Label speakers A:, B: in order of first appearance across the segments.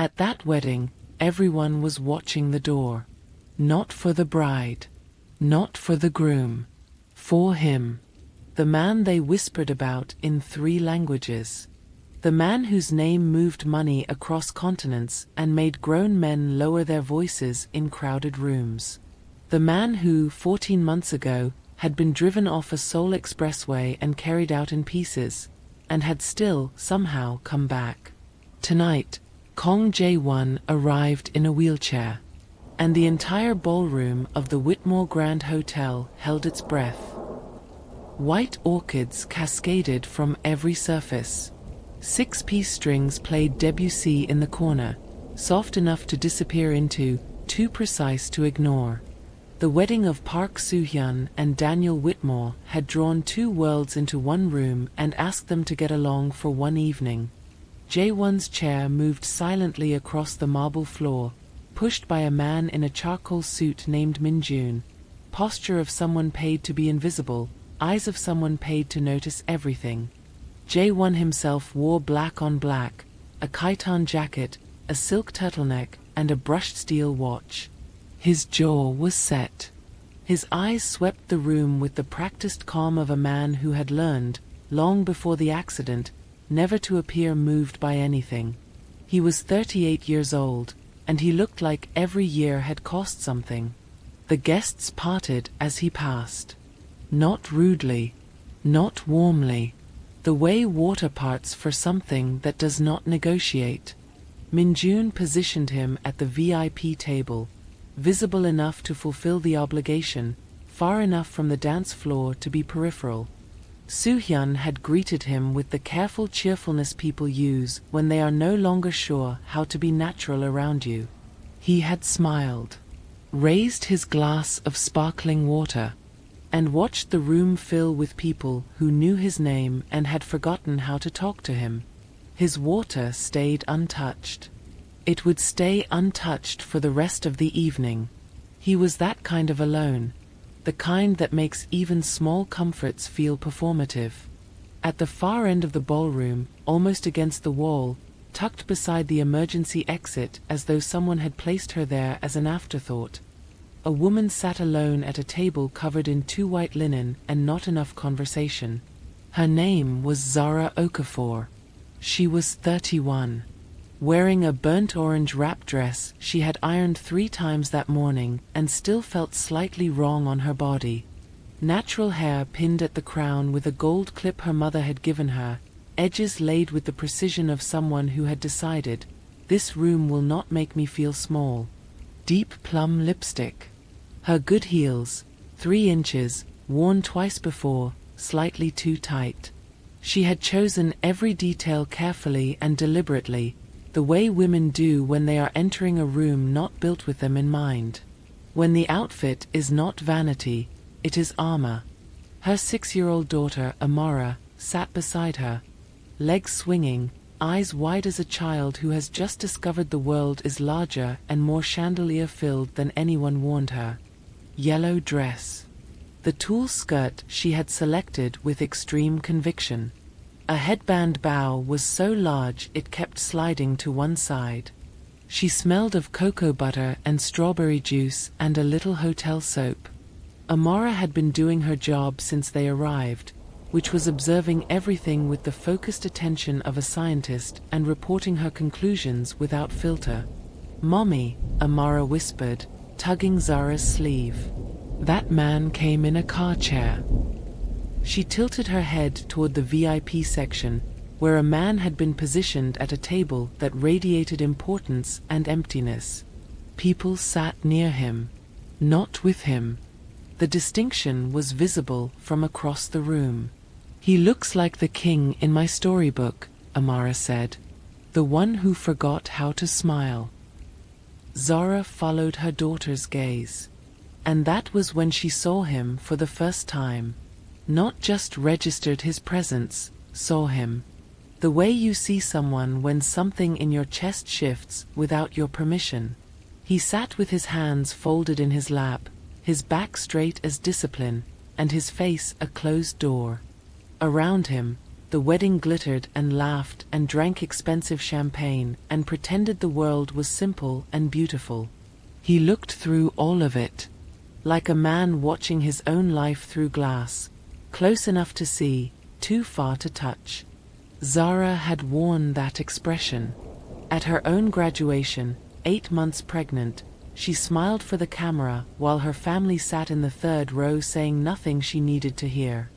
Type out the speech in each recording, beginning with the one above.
A: At that wedding, everyone was watching the door. Not for the bride. Not for the groom. For him. The man they whispered about in 3 languages. The man whose name moved money across continents and made grown men lower their voices in crowded rooms. The man who, 14 months ago, had been driven off a Seoul expressway and carried out in pieces, and had still, somehow, come back. Tonight, Kong Jae-won arrived in a wheelchair, and the entire ballroom of the Whitmore Grand Hotel held its breath. White orchids cascaded from every surface. 6-piece strings played Debussy in the corner, soft enough to disappear into, too precise to ignore. The wedding of Park Soo-hyun and Daniel Whitmore had drawn 2 worlds into one room and asked them to get along for one evening. Jae-won's chair moved silently across the marble floor, pushed by a man in a charcoal suit named Min-jun, posture of someone paid to be invisible, eyes of someone paid to notice everything. Jae-won himself wore black on black, a chiton jacket, a silk turtleneck, and a brushed steel watch. His jaw was set. His eyes swept the room with the practiced calm of a man who had learned, long before the accident, never to appear moved by anything. He was 38 years old, and he looked like every year had cost something. The guests parted as he passed. Not rudely, not warmly, the way water parts for something that does not negotiate. Min-jun positioned him at the VIP table, visible enough to fulfill the obligation, far enough from the dance floor to be peripheral. Soo-hyun had greeted him with the careful cheerfulness people use when they are no longer sure how to be natural around you. He had smiled, raised his glass of sparkling water, and watched the room fill with people who knew his name and had forgotten how to talk to him. His water stayed untouched. It would stay untouched for the rest of the evening. He was that kind of alone, the kind that makes even small comforts feel performative. At the far end of the ballroom, almost against the wall, tucked beside the emergency exit as though someone had placed her there as an afterthought, a woman sat alone at a table covered in 2 white linen and not enough conversation. Her name was Zara Okafor. She was 31. Wearing a burnt orange wrap dress she had ironed 3 times that morning and still felt slightly wrong on her body. Natural hair pinned at the crown with a gold clip her mother had given her, edges laid with the precision of someone who had decided, this room will not make me feel small. Deep plum lipstick. Her good heels, 3 inches, worn twice before, slightly too tight. She had chosen every detail carefully and deliberately, the way women do when they are entering a room not built with them in mind. When the outfit is not vanity, it is armor. Her 6-year-old daughter, Amara, sat beside her, legs swinging, eyes wide as a child who has just discovered the world is larger and more chandelier-filled than anyone warned her. Yellow dress. The tulle skirt she had selected with extreme conviction. A headband bow was so large it kept sliding to one side. She smelled of cocoa butter and strawberry juice and a little hotel soap. Amara had been doing her job since they arrived, which was observing everything with the focused attention of a scientist and reporting her conclusions without filter. "Mommy," Amara whispered, tugging Zara's sleeve. That man came in a car chair. She tilted her head toward the VIP section, where a man had been positioned at a table that radiated importance and emptiness. People sat near him, not with him. The distinction was visible from across the room. "He looks like the king in my storybook," Amara said. "The one who forgot how to smile." Zara followed her daughter's gaze. And that was when she saw him for the first time. Not just registered his presence, saw him. The way you see someone when something in your chest shifts without your permission. He sat with his hands folded in his lap, his back straight as discipline, and his face a closed door. Around him, the wedding glittered and laughed and drank expensive champagne and pretended the world was simple and beautiful. He looked through all of it, like a man watching his own life through glass, close enough to see, too far to touch. Zara had worn that expression. At her own graduation, 8 months pregnant, she smiled for the camera while her family sat in the third row saying nothing she needed to hear.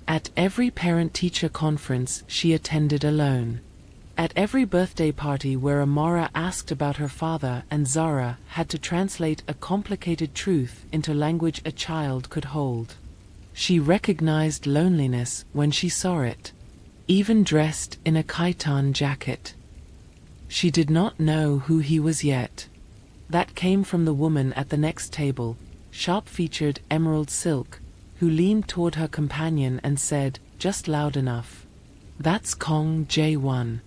A: At every parent-teacher conference she attended alone. At every birthday party where Amara asked about her father and Zara had to translate a complicated truth into language a child could hold. She recognized loneliness when she saw it, even dressed in a chiton jacket. She did not know who he was yet. That came from the woman at the next table, sharp-featured emerald silk, who leaned toward her companion and said, just loud enough, "That's Kong J1,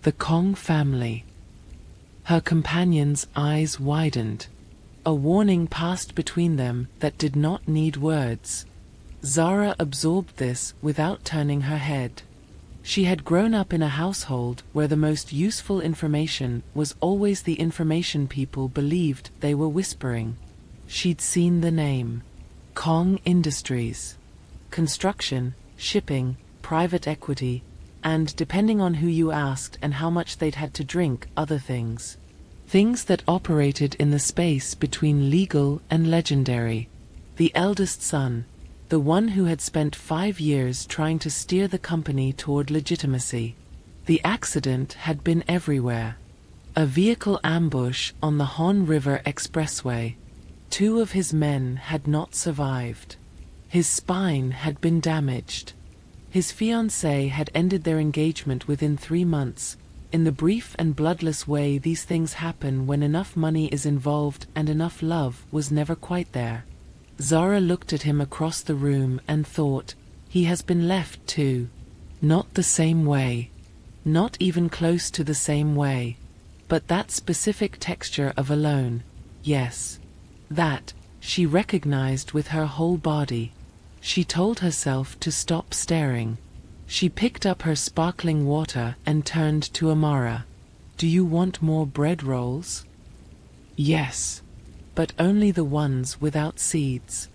A: the Kong family." Her companion's eyes widened. A warning passed between them that did not need words. Zara absorbed this without turning her head. She had grown up in a household where the most useful information was always the information people believed they were whispering. She'd seen the name. Kong Industries. Construction, shipping, private equity, and, depending on who you asked and how much they'd had to drink, other things. Things that operated in the space between legal and legendary. The eldest son, the one who had spent 5 years trying to steer the company toward legitimacy. The accident had been everywhere. A vehicle ambush on the Han River Expressway. 2 of his men had not survived. His spine had been damaged. His fiancée had ended their engagement within 3 months. In the brief and bloodless way these things happen when enough money is involved and enough love was never quite there. Zara looked at him across the room and thought, he has been left too. Not the same way. Not even close to the same way. But that specific texture of alone, yes. That, she recognized with her whole body. She told herself to stop staring. She picked up her sparkling water and turned to Amara. "Do you want more bread rolls?" "Yes. But only the ones without seeds.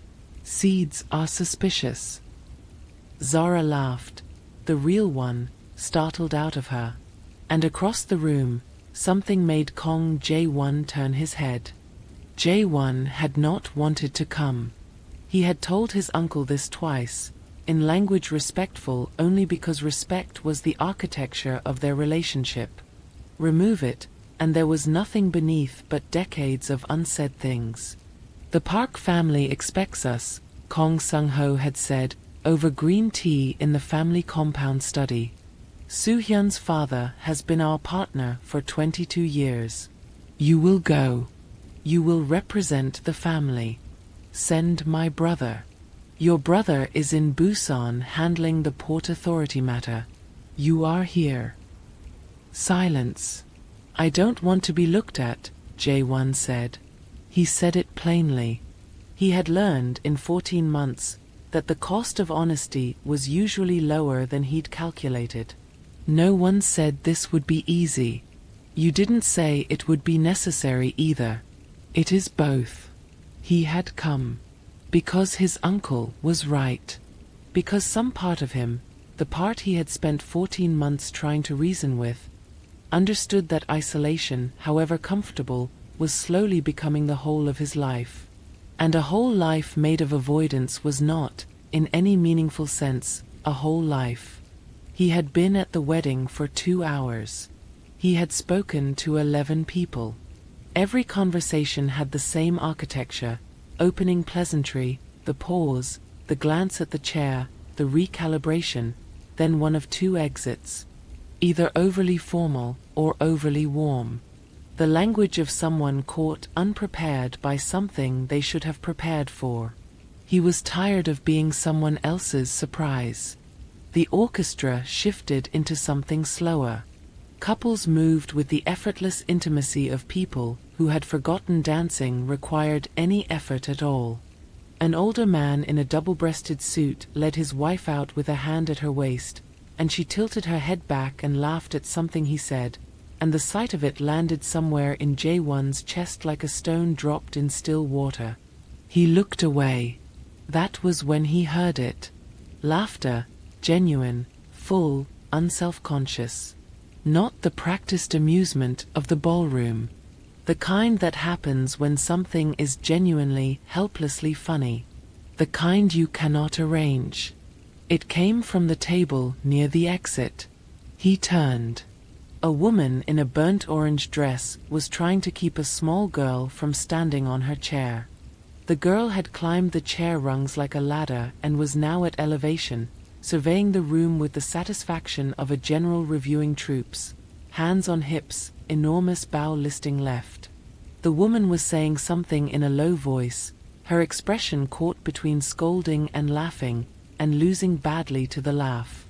A: Seeds are suspicious." Zara laughed, the real one, startled out of her. And across the room, something made Kong J1 turn his head. J1 had not wanted to come. He had told his uncle this twice, in language respectful only because respect was the architecture of their relationship. Remove it, and there was nothing beneath but decades of unsaid things. "The Park family expects us," Kong Sung-ho had said, over green tea in the family compound study. "Soo-hyun's father has been our partner for 22 years. You will go. You will represent the family. Send my brother. Your brother is in Busan handling the Port Authority matter. You are here." Silence. "I don't want to be looked at," J1 said. He said it plainly. He had learned in 14 months that the cost of honesty was usually lower than he'd calculated. "No one said this would be easy. You didn't say it would be necessary either. It is both." He had come. Because his uncle was right. Because some part of him, the part he had spent 14 months trying to reason with, understood that isolation, however comfortable, was slowly becoming the whole of his life. And a whole life made of avoidance was not, in any meaningful sense, a whole life. He had been at the wedding for 2 hours. He had spoken to 11 people. Every conversation had the same architecture: opening pleasantry, the pause, the glance at the chair, the recalibration, then one of 2 exits. Either overly formal or overly warm. The language of someone caught unprepared by something they should have prepared for. He was tired of being someone else's surprise. The orchestra shifted into something slower. Couples moved with the effortless intimacy of people who had forgotten dancing required any effort at all. An older man in a double-breasted suit led his wife out with a hand at her waist, and she tilted her head back and laughed at something he said, and the sight of it landed somewhere in Jaewon's chest like a stone dropped in still water. He looked away. That was when he heard it. Laughter, genuine, full, unself-conscious. Not the practiced amusement of the ballroom. The kind that happens when something is genuinely, helplessly funny. The kind you cannot arrange. It came from the table near the exit. He turned. A woman in a burnt orange dress was trying to keep a small girl from standing on her chair. The girl had climbed the chair rungs like a ladder and was now at elevation, surveying the room with the satisfaction of a general reviewing troops. Hands on hips, enormous bow listing left. The woman was saying something in a low voice, her expression caught between scolding and laughing, and losing badly to the laugh.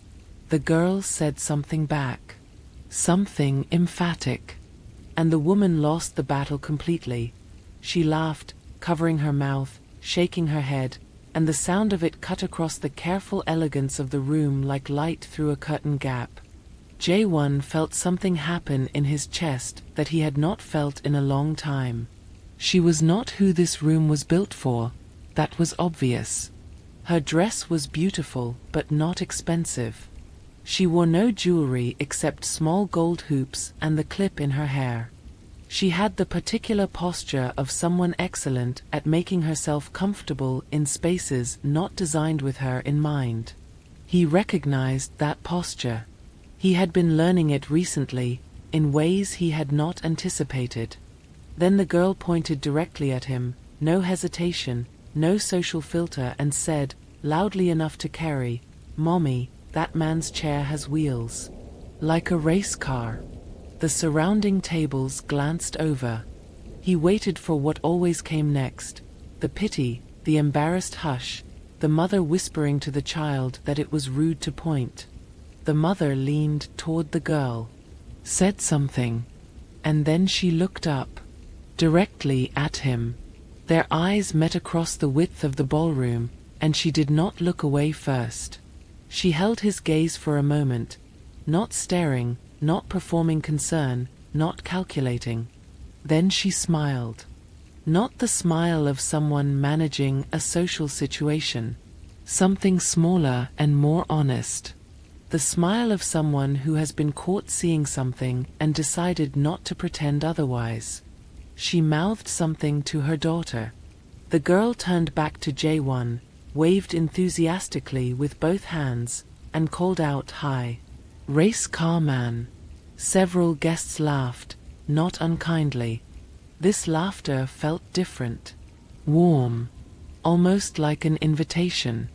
A: The girl said something back. Something emphatic. And the woman lost the battle completely. She laughed, covering her mouth, shaking her head, and the sound of it cut across the careful elegance of the room like light through a curtain gap. Jaewon felt something happen in his chest that he had not felt in a long time. She was not who this room was built for. That was obvious. Her dress was beautiful, but not expensive. She wore no jewelry except small gold hoops and the clip in her hair. She had the particular posture of someone excellent at making herself comfortable in spaces not designed with her in mind. He recognized that posture. He had been learning it recently, in ways he had not anticipated. Then the girl pointed directly at him, no hesitation, no social filter, and said, loudly enough to carry, "Mommy, that man's chair has wheels. Like a race car." The surrounding tables glanced over. He waited for what always came next. The pity, the embarrassed hush, the mother whispering to the child that it was rude to point. The mother leaned toward the girl, said something, and then she looked up, directly at him. Their eyes met across the width of the ballroom, and she did not look away first. She held his gaze for a moment, not staring, not performing concern, not calculating. Then she smiled. Not the smile of someone managing a social situation. Something smaller and more honest. The smile of someone who has been caught seeing something and decided not to pretend otherwise. She mouthed something to her daughter. The girl turned back to Jaewon, waved enthusiastically with both hands, and called out, "Hi. Race car man." Several guests laughed, not unkindly. This laughter felt different. Warm. Almost like an invitation.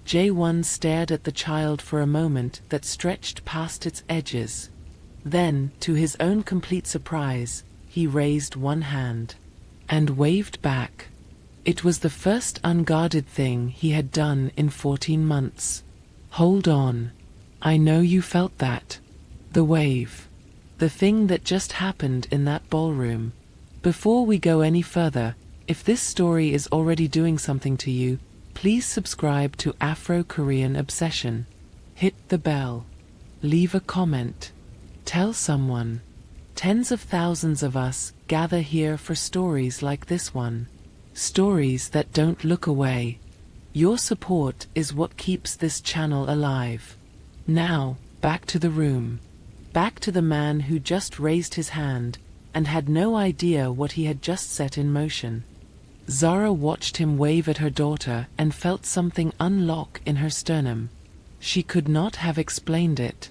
A: Jaewon stared at the child for a moment that stretched past its edges. Then, to his own complete surprise, he raised one hand and waved back. It was the first unguarded thing he had done in 14 months. "Hold on. I know you felt that." The wave. The thing that just happened in that ballroom. Before we go any further, if this story is already doing something to you, please subscribe to Afro-Korean Obsession. Hit the bell. Leave a comment. Tell someone. Tens of thousands of us gather here for stories like this one. Stories that don't look away. Your support is what keeps this channel alive. Now, back to the room. Back to the man who just raised his hand and had no idea what he had just set in motion. Zara watched him wave at her daughter and felt something unlock in her sternum. She could not have explained it.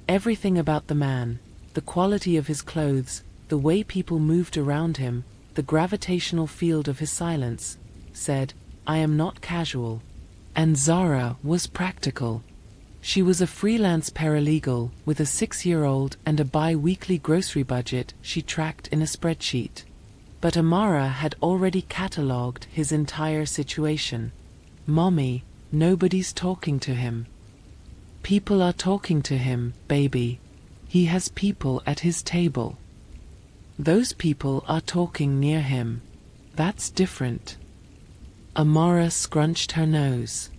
A: Everything about the man, the quality of his clothes, the way people moved around him, the gravitational field of his silence, said, "I am not casual." And Zara was practical. She was a freelance paralegal with a 6-year-old and a bi-weekly grocery budget she tracked in a spreadsheet. But Amara had already catalogued his entire situation. "Mommy, nobody's talking to him." "People are talking to him, baby. He has people at his table. Those people are talking near him. That's different." Amara scrunched her nose.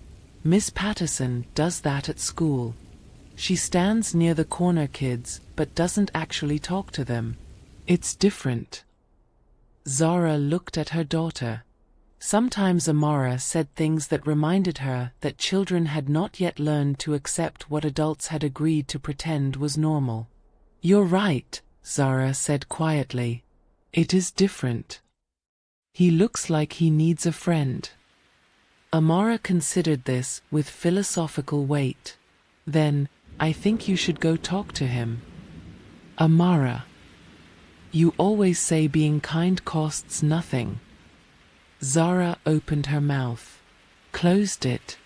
A: "Miss Patterson does that at school. She stands near the corner kids, but doesn't actually talk to them. It's different. Zara looked at her daughter. Sometimes Amara said things that reminded her that children had not yet learned to accept what adults had agreed to pretend was normal. You're right, Zara said quietly. It is different. He looks like he needs a friend. Amara considered this with philosophical weight. Then, I think you should go talk to him. Amara. You always say being kind costs nothing. Zara opened her mouth. Closed it.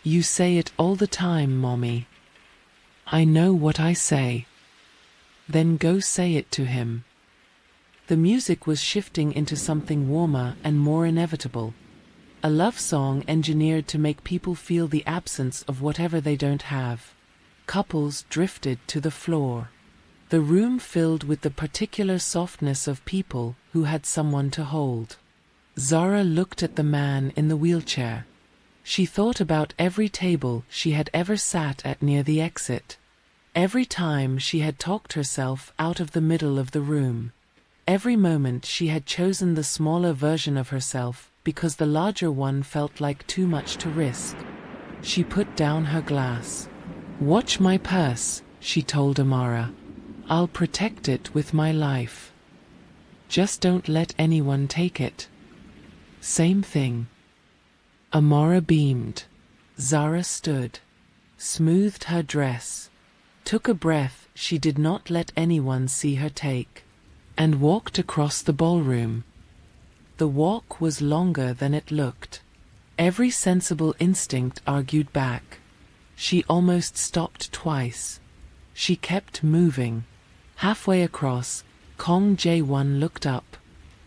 A: You say it all the time, Mommy. I know what I say. Then go say it to him. The music was shifting into something warmer and more inevitable. A love song engineered to make people feel the absence of whatever they don't have. Couples drifted to the floor. The room filled with the particular softness of people who had someone to hold. Zara looked at the man in the wheelchair. She thought about every table she had ever sat at near the exit. Every time she had talked herself out of the middle of the room. Every moment she had chosen the smaller version of herself because the larger one felt like too much to risk. She put down her glass. Watch my purse, she told Amara. I'll protect it with my life. Just don't let anyone take it. Same thing. Amara beamed. Zara stood. Smoothed her dress. Took a breath she did not let anyone see her take. And walked across the ballroom. The walk was longer than it looked. Every sensible instinct argued back. She almost stopped twice. She kept moving. Halfway across, Kong Jae-won looked up.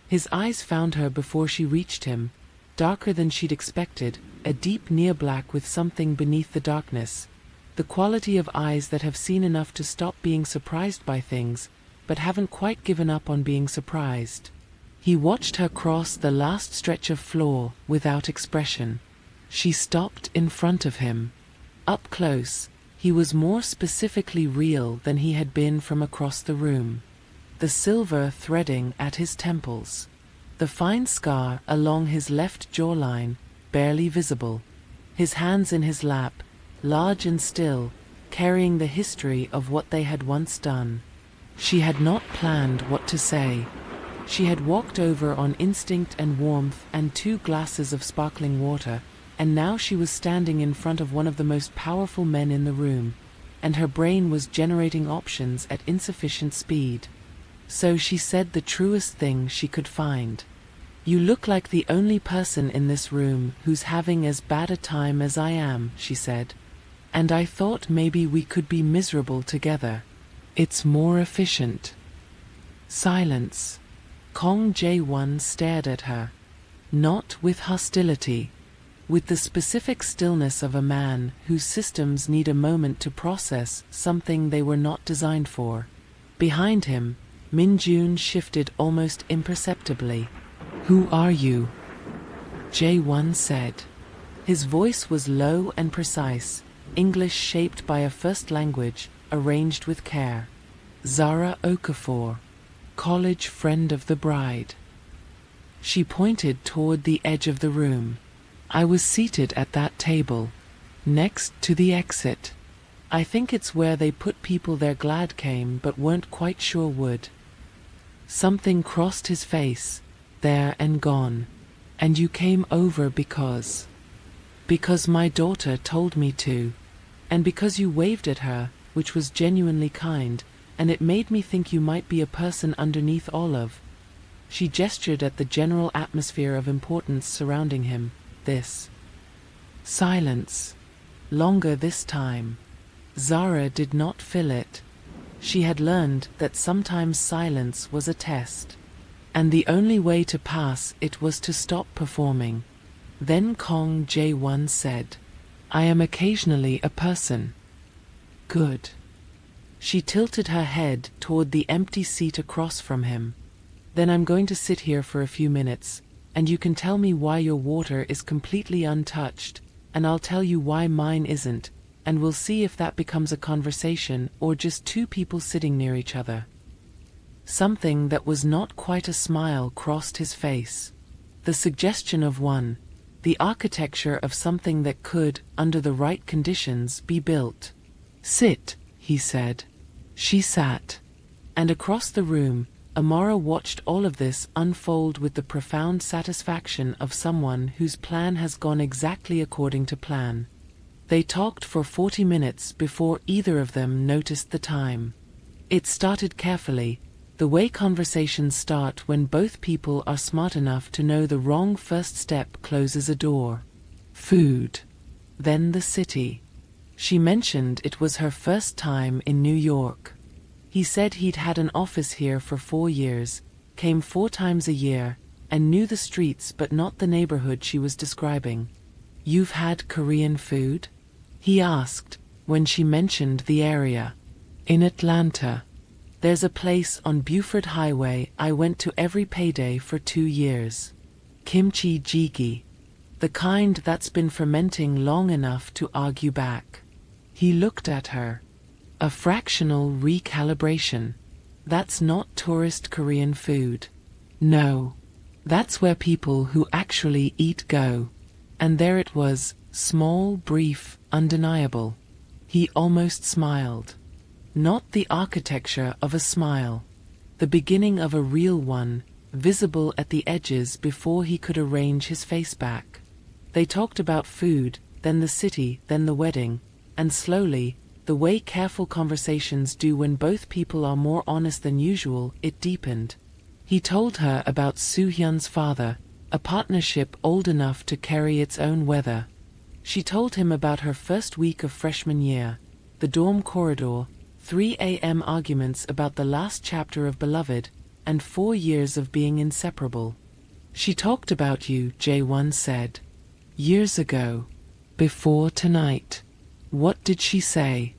A: His eyes found her before she reached him, darker than she'd expected, a deep near-black with something beneath the darkness. The quality of eyes that have seen enough to stop being surprised by things, but haven't quite given up on being surprised. He watched her cross the last stretch of floor without expression. She stopped in front of him. Up close, he was more specifically real than he had been from across the room. The silver threading at his temples. The fine scar along his left jawline, barely visible. His hands in his lap, large and still, carrying the history of what they had once done. She had not planned what to say. She had walked over on instinct and warmth and 2 glasses of sparkling water, and now she was standing in front of one of the most powerful men in the room, and her brain was generating options at insufficient speed. So she said the truest thing she could find. You look like the only person in this room who's having as bad a time as I am, she said. And I thought maybe we could be miserable together. It's more efficient. Silence. Kong Jae-won stared at her. Not with hostility. With the specific stillness of a man whose systems need a moment to process something they were not designed for. Behind him, Min-jun shifted almost imperceptibly. Who are you? Jae-won said. His voice was low and precise, English shaped by a first language, arranged with care. Zara Okafor, college friend of the bride. She pointed toward the edge of the room. I was seated at that table, next to the exit. I think it's where they put people they're glad came but weren't quite sure would. Something crossed his face, there and gone. And you came over because... Because my daughter told me to. And because you waved at her, which was genuinely kind, and it made me think you might be a person underneath all of. She gestured at the general atmosphere of importance surrounding him. This. Silence. Longer this time. Zara did not fill it. She had learned that sometimes silence was a test. And the only way to pass it was to stop performing. Then Kong Jae-won said, I am occasionally a person. Good. She tilted her head toward the empty seat across from him. Then I'm going to sit here for a few minutes, and you can tell me why your water is completely untouched, and I'll tell you why mine isn't, and we'll see if that becomes a conversation or just two people sitting near each other." Something that was not quite a smile crossed his face. The suggestion of one, the architecture of something that could, under the right conditions, be built. "Sit," he said. She sat. And across the room, Amara watched all of this unfold with the profound satisfaction of someone whose plan has gone exactly according to plan. They talked for 40 minutes before either of them noticed the time. It started carefully, the way conversations start when both people are smart enough to know the wrong first step closes a door. Food. Then the city. She mentioned it was her first time in New York. He said he'd had an office here for 4 years, came 4 times a year, and knew the streets but not the neighborhood she was describing. "You've had Korean food?" he asked, when she mentioned the area. "In Atlanta. There's a place on Buford Highway I went to every payday for 2 years. Kimchi jjigae. The kind that's been fermenting long enough to argue back." He looked at her. "A fractional recalibration. That's not tourist Korean food. No. That's where people who actually eat go." And there it was, small, brief, undeniable. He almost smiled. Not the architecture of a smile. The beginning of a real one, visible at the edges before he could arrange his face back. They talked about food, then the city, then the wedding, and slowly, the way careful conversations do when both people are more honest than usual, it deepened. He told her about Soo-hyun's father, a partnership old enough to carry its own weather. She told him about her first week of freshman year, the dorm corridor, 3 a.m. arguments about the last chapter of Beloved, and 4 years of being inseparable. "She talked about you," Jae-won said. "Years ago. Before tonight." "What did she say?"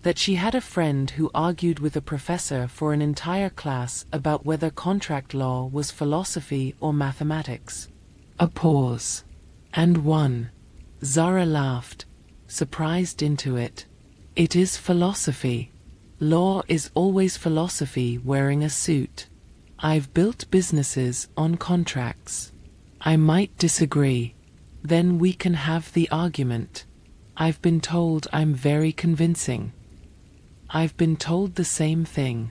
A: "That she had a friend who argued with a professor for an entire class about whether contract law was philosophy or mathematics." A pause. "And won." Zara laughed, surprised into it. "It is philosophy. Law is always philosophy wearing a suit. I've built businesses on contracts. I might disagree. Then we can have the argument. I've been told I'm very convincing." "I've been told the same thing."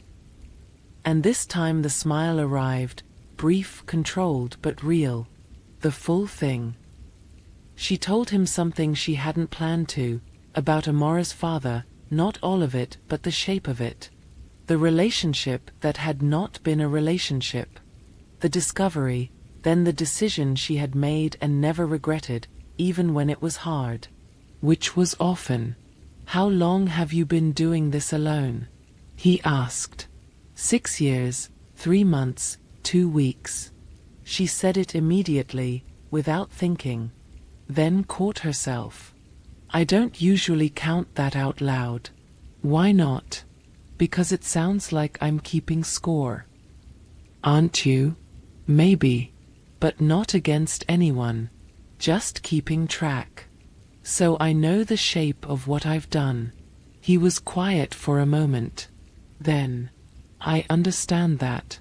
A: And this time the smile arrived, brief, controlled, but real. The full thing. She told him something she hadn't planned to, about Amara's father, not all of it, but the shape of it. The relationship that had not been a relationship. The discovery, then the decision she had made and never regretted, even when it was hard. Which was often. "How long have you been doing this alone?" he asked. 6 years, 3 months, 2 weeks. She said it immediately, without thinking. Then caught herself. "I don't usually count that out loud." "Why not?" "Because it sounds like I'm keeping score." "Aren't you?" "Maybe. But not against anyone. Just keeping track. So I know the shape of what I've done." He was quiet for a moment. Then, "I understand that."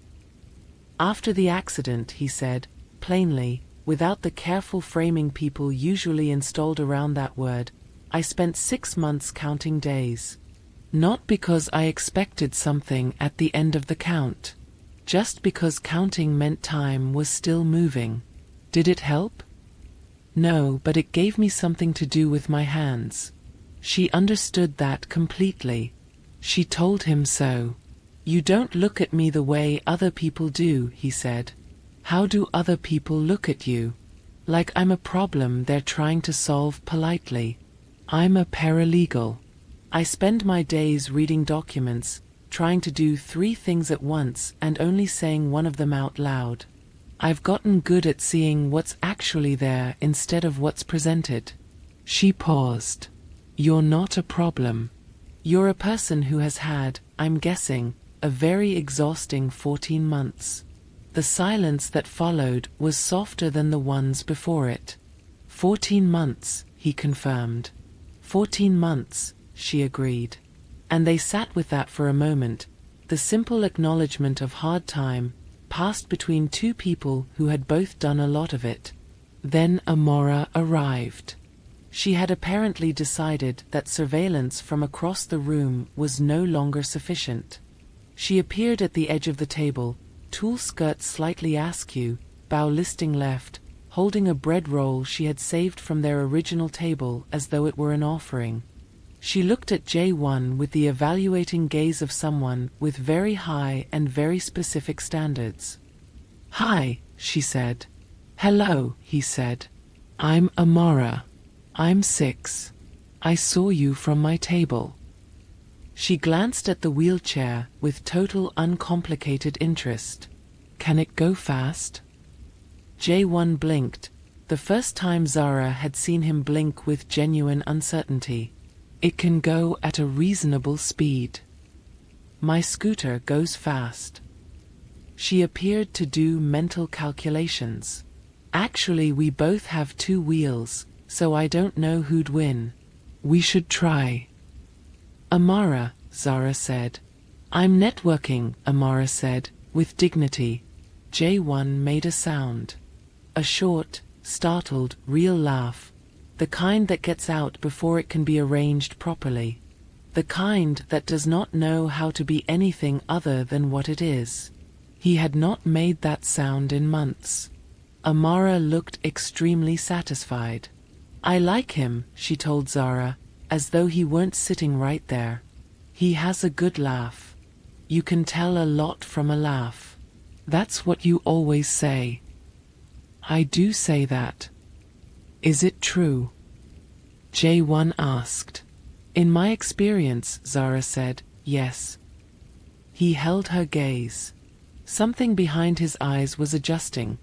A: "After the accident," he said, plainly, without the careful framing people usually installed around that word, "I spent 6 months counting days. Not because I expected something at the end of the count. Just because counting meant time was still moving." "Did it help?" "No, but it gave me something to do with my hands." She understood that completely. She told him so. "You don't look at me the way other people do," he said. "How do other people look at you?" "Like I'm a problem they're trying to solve politely." "I'm a paralegal. I spend my days reading documents, trying to do 3 things at once and only saying one of them out loud. I've gotten good at seeing what's actually there instead of what's presented." She paused. "You're not a problem. You're a person who has had, I'm guessing, a very exhausting 14 months. The silence that followed was softer than the ones before it. 14 months, he confirmed. 14 months, she agreed. And they sat with that for a moment, the simple acknowledgement of hard time, passed between two people who had both done a lot of it. Then Amora arrived. She had apparently decided that surveillance from across the room was no longer sufficient. She appeared at the edge of the table, tulle skirt slightly askew, bow listing left, holding a bread roll she had saved from their original table as though it were an offering. She looked at J1 with the evaluating gaze of someone with very high and very specific standards. "Hi," she said. "Hello," he said. "I'm Amara. I'm 6. I saw you from my table." She glanced at the wheelchair with total uncomplicated interest. "Can it go fast?" J1 blinked, the first time Zara had seen him blink with genuine uncertainty. "It can go at a reasonable speed. My scooter goes fast." She appeared to do mental calculations. "Actually, we both have 2 wheels, so I don't know who'd win. We should try." "Amara," Zara said. "I'm networking," Amara said, with dignity. J1 made a sound. A short, startled, real laugh. The kind that gets out before it can be arranged properly. The kind that does not know how to be anything other than what it is. He had not made that sound in months. Amara looked extremely satisfied. "I like him," she told Zara, as though he weren't sitting right there. "He has a good laugh. You can tell a lot from a laugh." "That's what you always say." "I do say that." "Is it true?" J1 asked. "In my experience," Zara said, "yes." He held her gaze. Something behind his eyes was adjusting,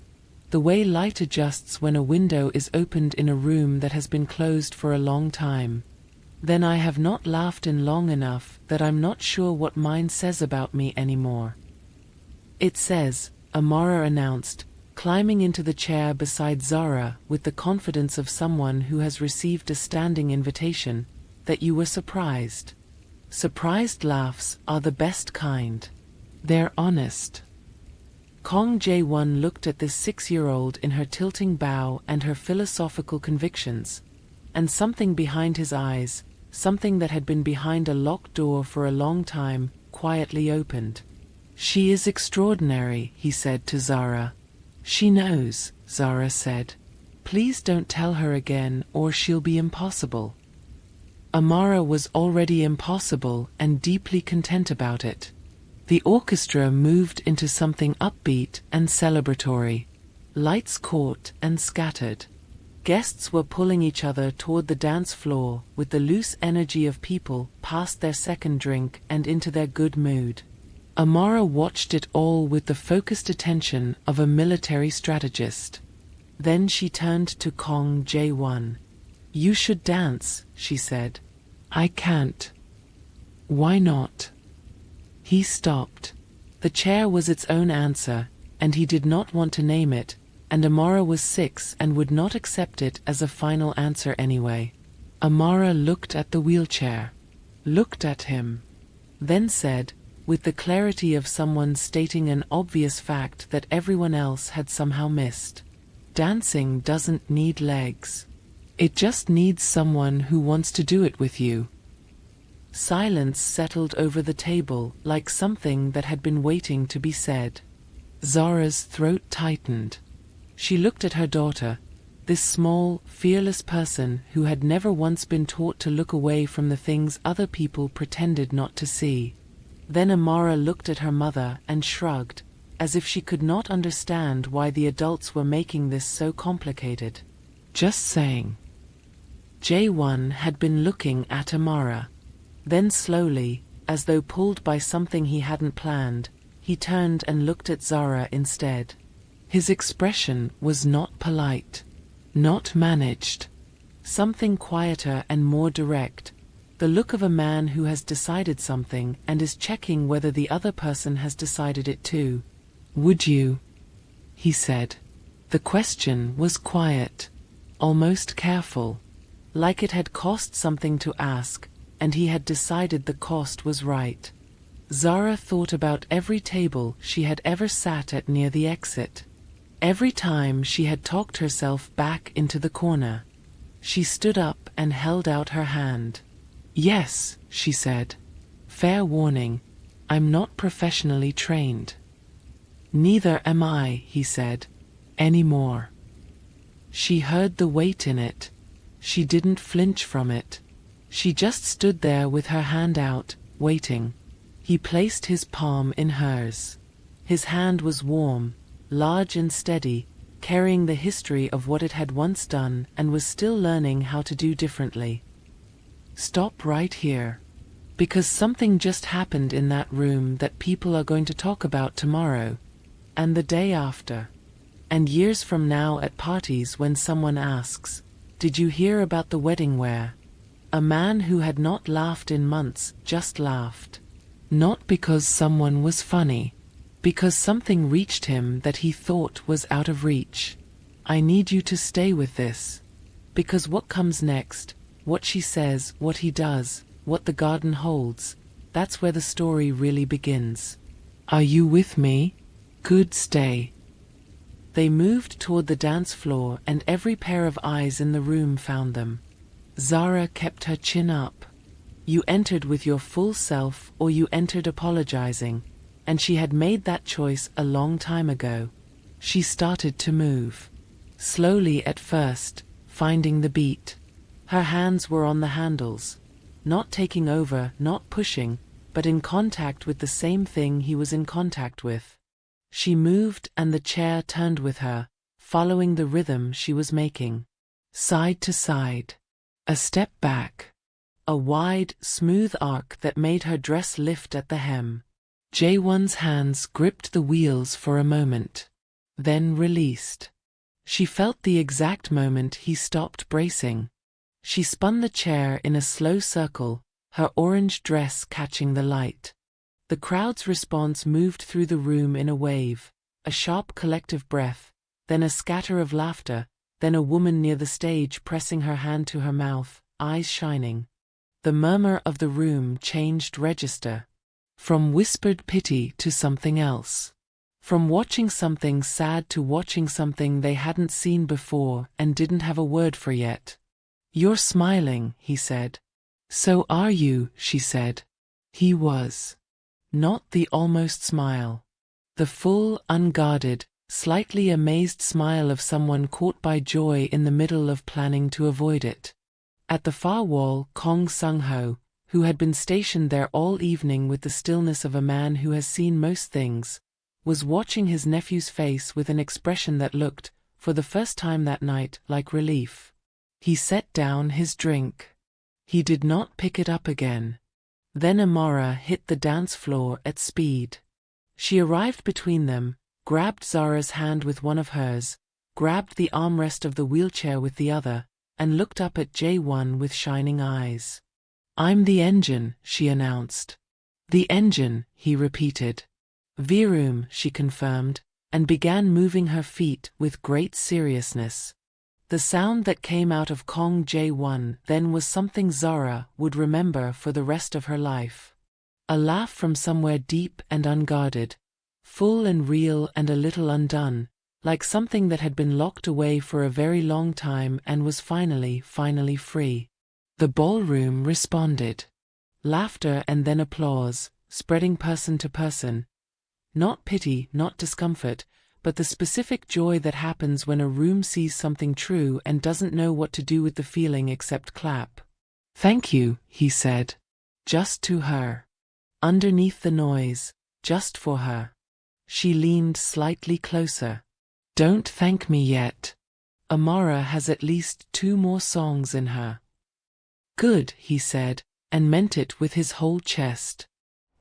A: the way light adjusts when a window is opened in a room that has been closed for a long time. "Then I have not laughed in long enough that I'm not sure what mine says about me anymore." "It says," Amara announced, climbing into the chair beside Zara with the confidence of someone who has received a standing invitation, "that you were surprised. Surprised laughs are the best kind. They're honest." Kong J1 looked at this 6-year-old in her tilting bow and her philosophical convictions, and something behind his eyes, something that had been behind a locked door for a long time, quietly opened. "She is extraordinary," he said to Zara. "She knows," Zara said. "Please don't tell her again or she'll be impossible." Amara was already impossible and deeply content about it. The orchestra moved into something upbeat and celebratory. Lights caught and scattered. Guests were pulling each other toward the dance floor with the loose energy of people past their second drink and into their good mood. Amara watched it all with the focused attention of a military strategist. Then she turned to Kong J1. "You should dance," she said. "I can't." "Why not?" He stopped. The chair was its own answer, and he did not want to name it, and Amara was 6 and would not accept it as a final answer anyway. Amara looked at the wheelchair, looked at him, then said, with the clarity of someone stating an obvious fact that everyone else had somehow missed, "Dancing doesn't need legs. It just needs someone who wants to do it with you." Silence settled over the table like something that had been waiting to be said. Zara's throat tightened. She looked at her daughter, this small, fearless person who had never once been taught to look away from the things other people pretended not to see. Then Amara looked at her mother and shrugged, as if she could not understand why the adults were making this so complicated. "Just saying." J1 had been looking at Amara. Then slowly, as though pulled by something he hadn't planned, he turned and looked at Zara instead. His expression was not polite, not managed. Something quieter and more direct. The look of a man who has decided something and is checking whether the other person has decided it too. "Would you?" he said. The question was quiet, almost careful. like it had cost something to ask, and he had decided the cost was right. Zara thought about every table she had ever sat at near the exit. Every time she had talked herself back into the corner. She stood up and held out her hand. "Yes," she said. "Fair warning, I'm not professionally trained." "Neither am I," he said, "anymore." She heard the weight in it. She didn't flinch from it. She just stood there with her hand out, waiting. He placed his palm in hers. His hand was warm, large and steady, carrying the history of what it had once done and was still learning how to do differently. "Stop right here. Because something just happened in that room that people are going to talk about tomorrow, and the day after, and years from now at parties when someone asks, 'Did you hear about the wedding wear?' A man who had not laughed in months just laughed. Not because someone was funny, because something reached him that he thought was out of reach. I need you to stay with this. Because what comes next, what she says, what he does, what the garden holds, that's where the story really begins. Are you with me? Good, stay." They moved toward the dance floor and every pair of eyes in the room found them. Zara kept her chin up. You entered with your full self or you entered apologizing, and she had made that choice a long time ago. She started to move. Slowly at first, finding the beat. Her hands were on the handles. Not taking over, not pushing, but in contact with the same thing he was in contact with. She moved and the chair turned with her, following the rhythm she was making. Side to side. A step back. A wide, smooth arc that made her dress lift at the hem. Jaewon's hands gripped the wheels for a moment. Then released. She felt the exact moment he stopped bracing. She spun the chair in a slow circle, her orange dress catching the light. The crowd's response moved through the room in a wave, a sharp collective breath, then a scatter of laughter, then a woman near the stage pressing her hand to her mouth, eyes shining. The murmur of the room changed register. From whispered pity to something else. From watching something sad to watching something they hadn't seen before and didn't have a word for yet. "You're smiling," he said. "So are you," she said. He was. Not the almost smile. The full, unguarded, slightly amazed smile of someone caught by joy in the middle of planning to avoid it. At the far wall, Kong Sung-ho, who had been stationed there all evening with the stillness of a man who has seen most things, was watching his nephew's face with an expression that looked, for the first time that night, like relief. He set down his drink. He did not pick it up again. Then Amara hit the dance floor at speed. She arrived between them, grabbed Zara's hand with one of hers, grabbed the armrest of the wheelchair with the other, and looked up at Jaewon with shining eyes. "I'm the engine," she announced. "The engine," he repeated. "Virum," she confirmed, and began moving her feet with great seriousness. The sound that came out of Kong Jae-won then was something Zara would remember for the rest of her life. A laugh from somewhere deep and unguarded, full and real and a little undone, like something that had been locked away for a very long time and was finally free. The ballroom responded. Laughter and then applause, spreading person to person. Not pity, not discomfort, but the specific joy that happens when a room sees something true and doesn't know what to do with the feeling except clap. "Thank you," he said. Just to her. Underneath the noise, just for her. She leaned slightly closer. "Don't thank me yet. Amara has at least 2 more songs in her." "Good," he said, and meant it with his whole chest.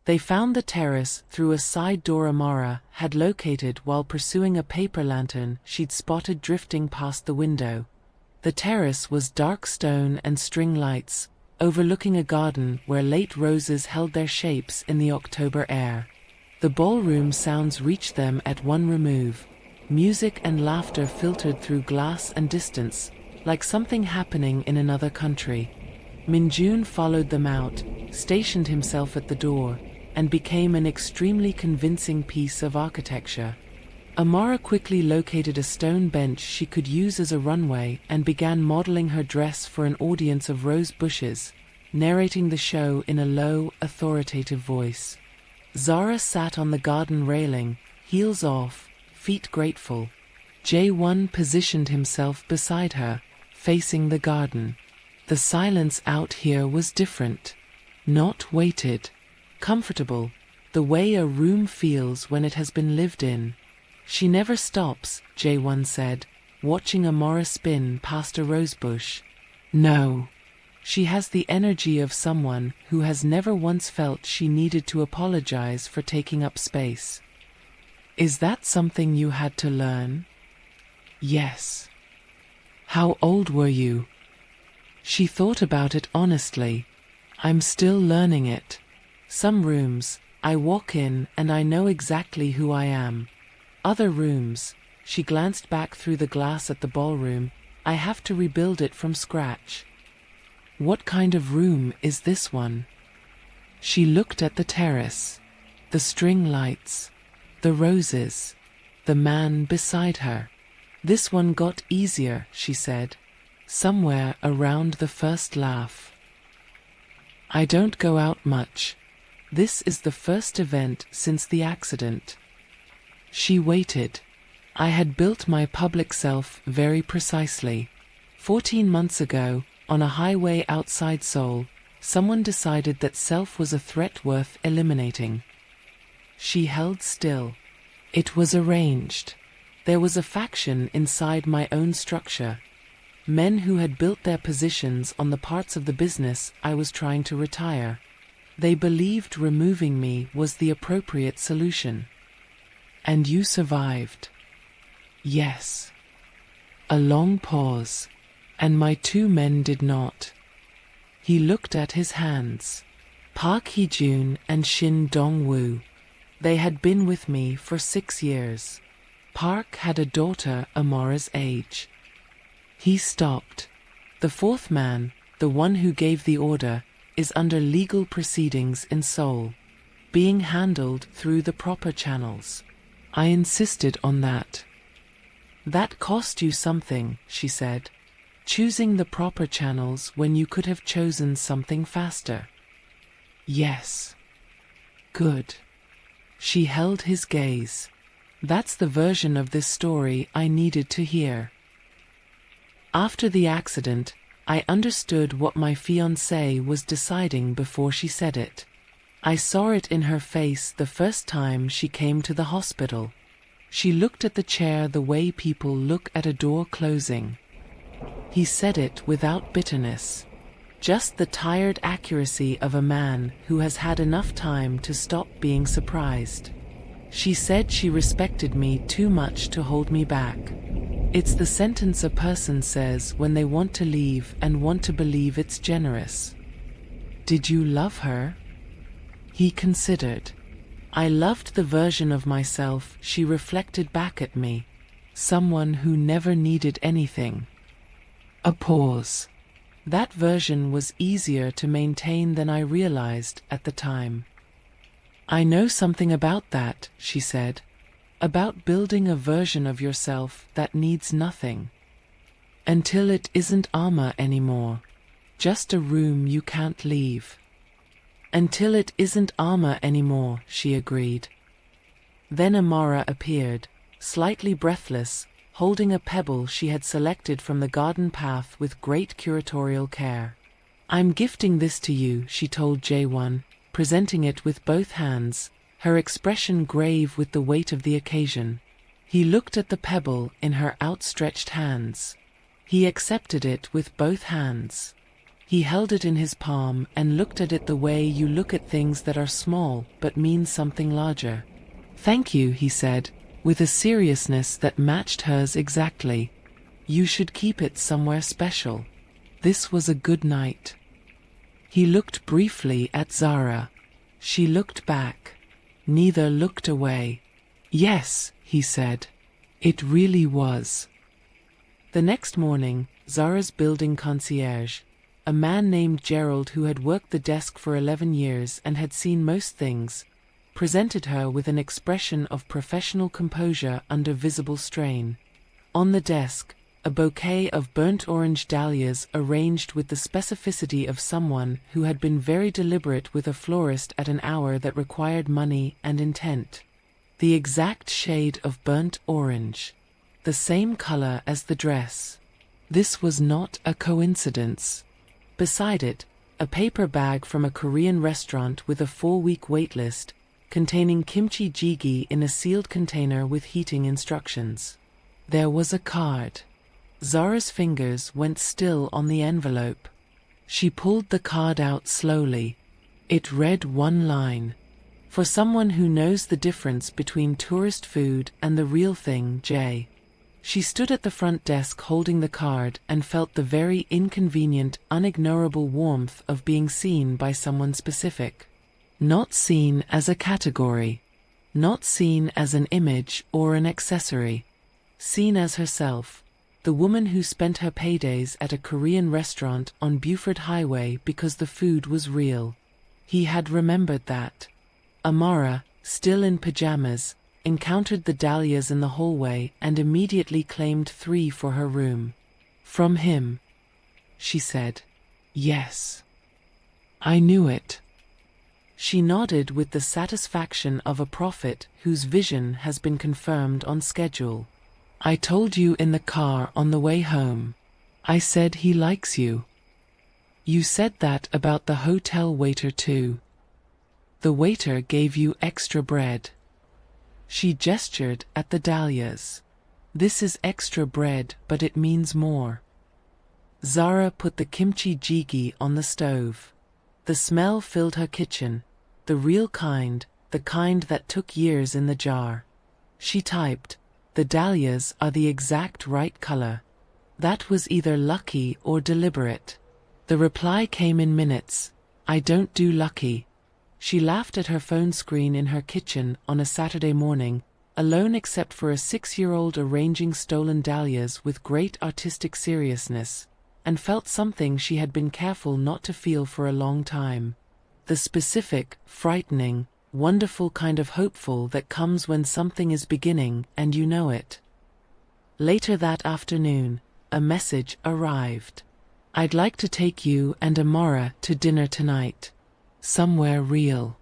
A: They found the terrace through a side door Amara had located while pursuing a paper lantern she'd spotted drifting past the window. The terrace was dark stone and string lights, overlooking a garden where late roses held their shapes in the October air. The ballroom sounds reached them at one remove. Music and laughter filtered through glass and distance, like something happening in another country. Minjun followed them out, stationed himself at the door, and became an extremely convincing piece of architecture. Amara quickly located a stone bench she could use as a runway and began modeling her dress for an audience of rose bushes, narrating the show in a low, authoritative voice. Zara sat on the garden railing, heels off, feet grateful. Jae-won positioned himself beside her, facing the garden. The silence out here was different. Not weighted. Comfortable, the way a room feels when it has been lived in. She never stops, Jae-won said, watching Amara spin past a rosebush. No. She has the energy of someone who has never once felt she needed to apologize for taking up space. Is that something you had to learn? Yes. How old were you? She thought about it honestly. I'm still learning it. Some rooms, I walk in and I know exactly who I am. Other rooms, she glanced back through the glass at the ballroom, I have to rebuild it from scratch. What kind of room is this one? She looked at the terrace, the string lights, the roses, the man beside her. This one got easier, she said, somewhere around the first laugh. I don't go out much. This is the first event since the accident. She waited. I had built my public self very precisely. 14 months ago, on a highway outside Seoul, someone decided that self was a threat worth eliminating. She held still. It was arranged. There was a faction inside my own structure. Men who had built their positions on the parts of the business I was trying to retire. They believed removing me was the appropriate solution. And you survived. Yes. A long pause. And my 2 men did not. He looked at his hands. Park Hee-jun and Shin Dong-woo. They had been with me for 6 years. Park had a daughter Amara's age. He stopped. The 4th man, the one who gave the order, is under legal proceedings in Seoul, being handled through the proper channels. I insisted on that. That cost you something, she said. Choosing the proper channels when you could have chosen something faster. Yes. Good. She held his gaze. That's the version of this story I needed to hear. After the accident, I understood what my fiancé was deciding before she said it. I saw it in her face the first time she came to the hospital. She looked at the chair the way people look at a door closing. He said it without bitterness. Just the tired accuracy of a man who has had enough time to stop being surprised. She said she respected me too much to hold me back. It's the sentence a person says when they want to leave and want to believe it's generous. Did you love her? He considered. I loved the version of myself she reflected back at me. Someone who never needed anything. A pause. That version was easier to maintain than I realized at the time. I know something about that, she said. About building a version of yourself that needs nothing. Until it isn't armor anymore. Just a room you can't leave. Until it isn't armor anymore, she agreed. Then Amara appeared, slightly breathless, holding a pebble she had selected from the garden path with great curatorial care. I'm gifting this to you, she told Jae-won, presenting it with both hands, her expression grave with the weight of the occasion. He looked at the pebble in her outstretched hands. He accepted it with both hands. He held it in his palm and looked at it the way you look at things that are small but mean something larger. Thank you, he said, with a seriousness that matched hers exactly. You should keep it somewhere special. This was a good night. He looked briefly at Zara. She looked back. Neither looked away. Yes, he said. It really was. The next morning, Zara's building concierge, a man named Gerald who had worked the desk for 11 years and had seen most things, presented her with an expression of professional composure under visible strain. On the desk, a bouquet of burnt orange dahlias arranged with the specificity of someone who had been very deliberate with a florist at an hour that required money and intent. The exact shade of burnt orange. The same color as the dress. This was not a coincidence. Beside it, a paper bag from a Korean restaurant with a 4-week waitlist, containing kimchi jjigae in a sealed container with heating instructions. There was a card. Zara's fingers went still on the envelope. She pulled the card out slowly. It read one line. For someone who knows the difference between tourist food and the real thing, J. She stood at the front desk holding the card and felt the very inconvenient, unignorable warmth of being seen by someone specific. Not seen as a category. Not seen as an image or an accessory. Seen as herself, the woman who spent her paydays at a Korean restaurant on Buford Highway because the food was real. He had remembered that. Amara, still in pajamas, encountered the dahlias in the hallway and immediately claimed 3 for her room. From him, she said. Yes. I knew it. She nodded with the satisfaction of a prophet whose vision has been confirmed on schedule. I told you in the car on the way home. I said he likes you. You said that about the hotel waiter too. The waiter gave you extra bread. She gestured at the dahlias. This is extra bread, but it means more. Zara put the kimchi jjigae on the stove. The smell filled her kitchen, the real kind, the kind that took years in the jar. She typed, "The dahlias are the exact right color." That was either lucky or deliberate. The reply came in minutes. I don't do lucky. She laughed at her phone screen in her kitchen on a Saturday morning, alone except for a 6-year-old arranging stolen dahlias with great artistic seriousness, and felt something she had been careful not to feel for a long time. The specific, frightening, wonderful kind of hopeful that comes when something is beginning and you know it. Later that afternoon, a message arrived. I'd like to take you and Amara to dinner tonight. Somewhere real.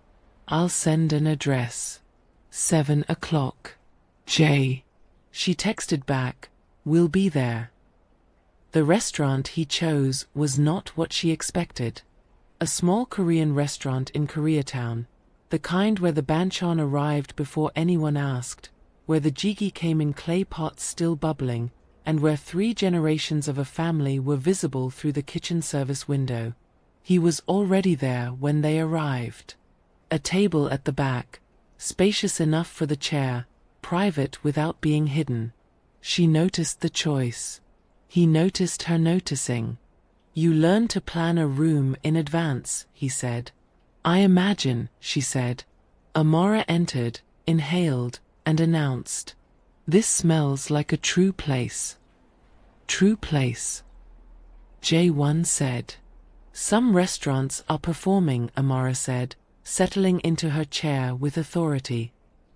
A: I'll send an address. 7 o'clock. J. She texted back, we'll be there. The restaurant he chose was not what she expected. A small Korean restaurant in Koreatown, the kind where the banchan arrived before anyone asked, where the jjigae came in clay pots still bubbling, and where 3 generations of a family were visible through the kitchen service window. He was already there when they arrived. A table at the back, spacious enough for the chair, private without being hidden. She noticed the choice. He noticed her noticing. You learn to plan a room in advance, he said. I imagine, she said. Amara entered, inhaled, and announced. This smells like a true place. True place. J1 said. Some restaurants are performing, Amara said, settling into her chair with authority.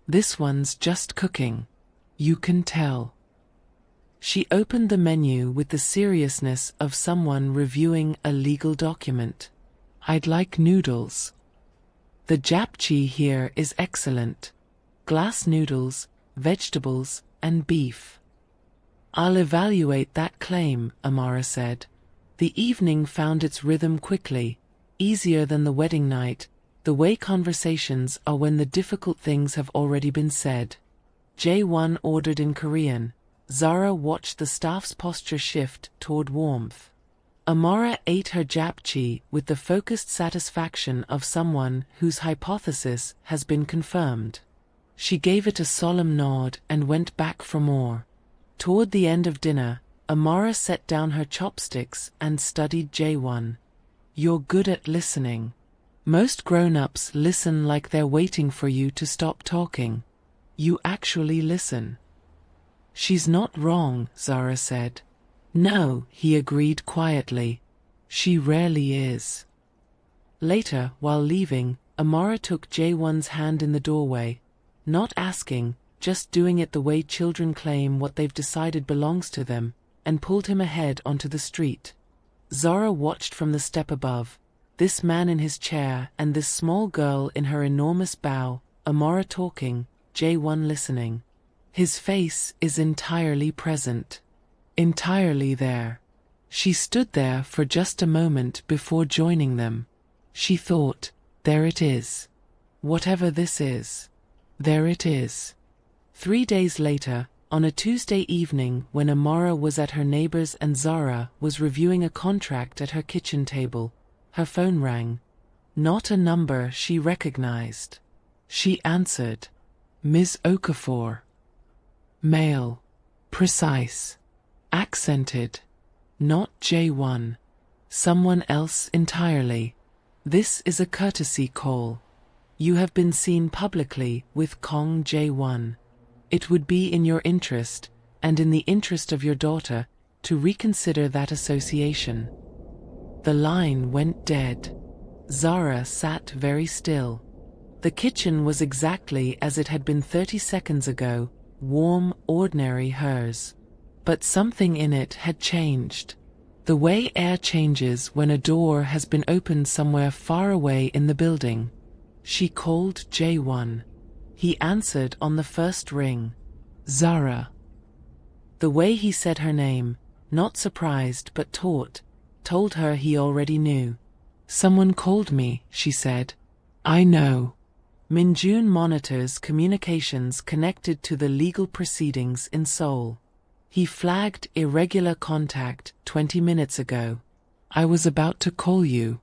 A: This one's just cooking. You can tell. She opened the menu with the seriousness of someone reviewing a legal document. I'd like noodles. The japchae here is excellent. Glass noodles, vegetables, and beef. I'll evaluate that claim, Amara said. The evening found its rhythm quickly, easier than the wedding night, the way conversations are when the difficult things have already been said. J1 ordered in Korean. Zara watched the staff's posture shift toward warmth. Amara ate her japchae with the focused satisfaction of someone whose hypothesis has been confirmed. She gave it a solemn nod and went back for more. Toward the end of dinner, Amara set down her chopsticks and studied J1. You're good at listening. Most grown-ups listen like they're waiting for you to stop talking. You actually listen. She's not wrong, Zara said. No, he agreed quietly. She rarely is. Later, while leaving, Amara took Jae-won's hand in the doorway, not asking, just doing it the way children claim what they've decided belongs to them, and pulled him ahead onto the street. Zara watched from the step above, this man in his chair and this small girl in her enormous bow, Amara talking, Jae-won listening. His face is entirely present. Entirely there. She stood there for just a moment before joining them. She thought, there it is. Whatever this is. There it is. 3 days later, on a Tuesday evening when Amara was at her neighbor's and Zara was reviewing a contract at her kitchen table, her phone rang. Not a number she recognized. She answered. Ms. Okafor. Male. Precise. Accented. Not Jae-won. Someone else entirely. This is a courtesy call. You have been seen publicly with Kong Jae-won. It would be in your interest, and in the interest of your daughter, to reconsider that association. The line went dead. Zara sat very still. The kitchen was exactly as it had been 30 seconds ago, warm, ordinary hers. But something in it had changed. The way air changes when a door has been opened somewhere far away in the building. She called Jae-won. He answered on the first ring. Zara. The way he said her name, not surprised but told her he already knew. Someone called me, she said. I know. Minjun monitors communications connected to the legal proceedings in Seoul. He flagged irregular contact 20 minutes ago. I was about to call you.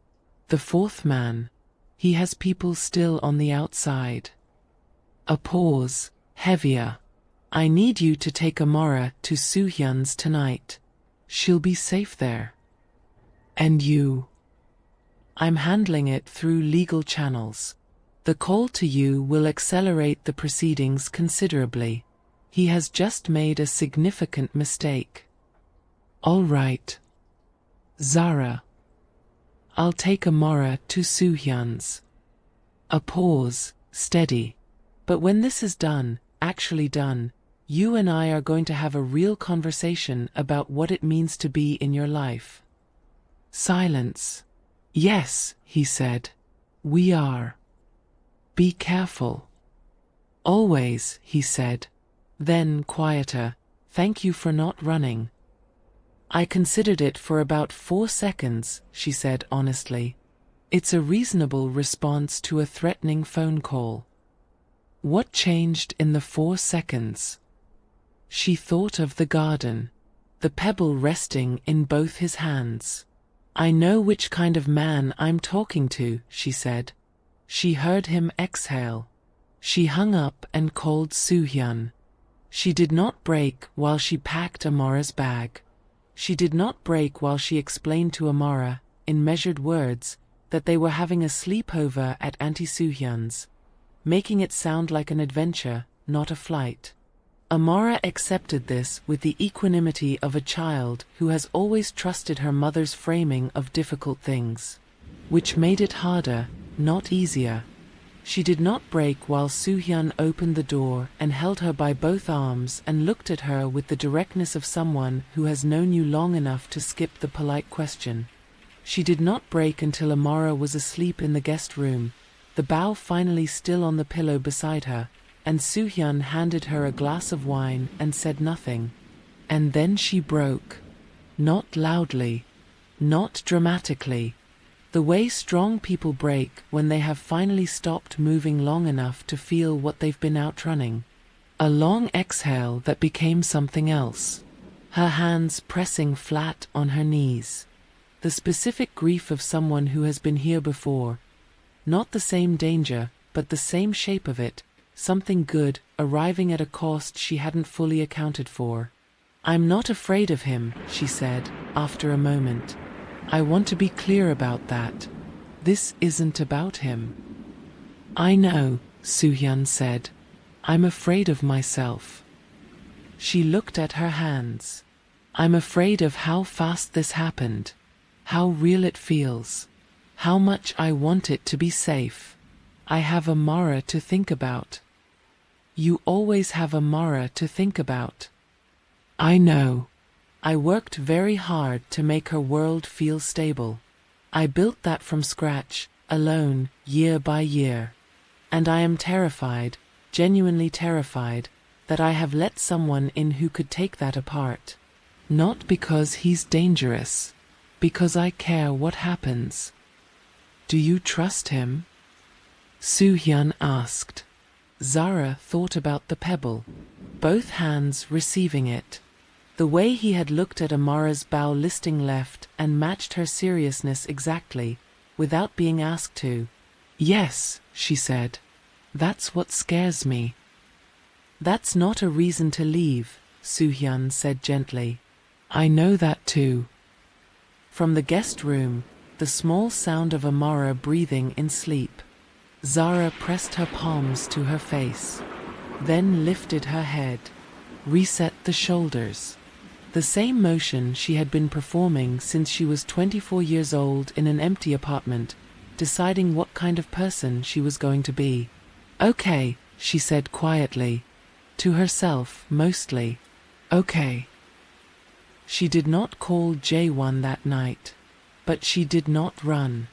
A: The fourth man. He has people still on the outside. A pause, heavier. I need you to take Amara to Soohyun's tonight. She'll be safe there. And you? I'm handling it through legal channels. The call to you will accelerate the proceedings considerably. He has just made a significant mistake. All right. Zara. I'll take Amara to Soohyun's. A pause, steady. But when this is done, actually done, you and I are going to have a real conversation about what it means to be in your life. Silence. Yes, he said. We are. Be careful. Always, he said. Then, quieter, thank you for not running. I considered it for about 4 seconds, she said honestly. It's a reasonable response to a threatening phone call. What changed in the 4 seconds? She thought of the garden, the pebble resting in both his hands. I know which kind of man I'm talking to, she said. She heard him exhale. She hung up and called Soohyun. She did not break while she packed Amara's bag. She did not break while she explained to Amara, in measured words, that they were having a sleepover at Auntie Soohyun's, making it sound like an adventure, not a flight. Amara accepted this with the equanimity of a child who has always trusted her mother's framing of difficult things, which made it harder, not easier. She did not break while Soohyun opened the door and held her by both arms and looked at her with the directness of someone who has known you long enough to skip the polite question. She did not break until Amara was asleep in the guest room, the bow finally still on the pillow beside her, and Soohyun handed her a glass of wine and said nothing. And then she broke. Not loudly. Not dramatically. The way strong people break when they have finally stopped moving long enough to feel what they've been outrunning. A long exhale that became something else. Her hands pressing flat on her knees. The specific grief of someone who has been here before. Not the same danger, but the same shape of it. Something good, arriving at a cost she hadn't fully accounted for. I'm not afraid of him, she said, after a moment. I want to be clear about that. This isn't about him. I know, Soohyun said. I'm afraid of myself. She looked at her hands. I'm afraid of how fast this happened, how real it feels, how much I want it to be safe. I have Amara to think about. You always have Amara to think about. I know. I worked very hard to make her world feel stable. I built that from scratch, alone, year by year. And I am terrified, genuinely terrified, that I have let someone in who could take that apart. Not because he's dangerous, because I care what happens. Do you trust him? Soo-hyun asked. Zara thought about the pebble, both hands receiving it. The way he had looked at Amara's bow listing left and matched her seriousness exactly, without being asked to. Yes, she said. That's what scares me. That's not a reason to leave, Soo-hyun said gently. I know that too. From the guest room, the small sound of Amara breathing in sleep. Zara pressed her palms to her face, then lifted her head, reset the shoulders. The same motion she had been performing since she was 24 years old in an empty apartment, deciding what kind of person she was going to be. Okay, she said quietly. To herself, mostly. Okay. She did not call Jae-won that night. But she did not run.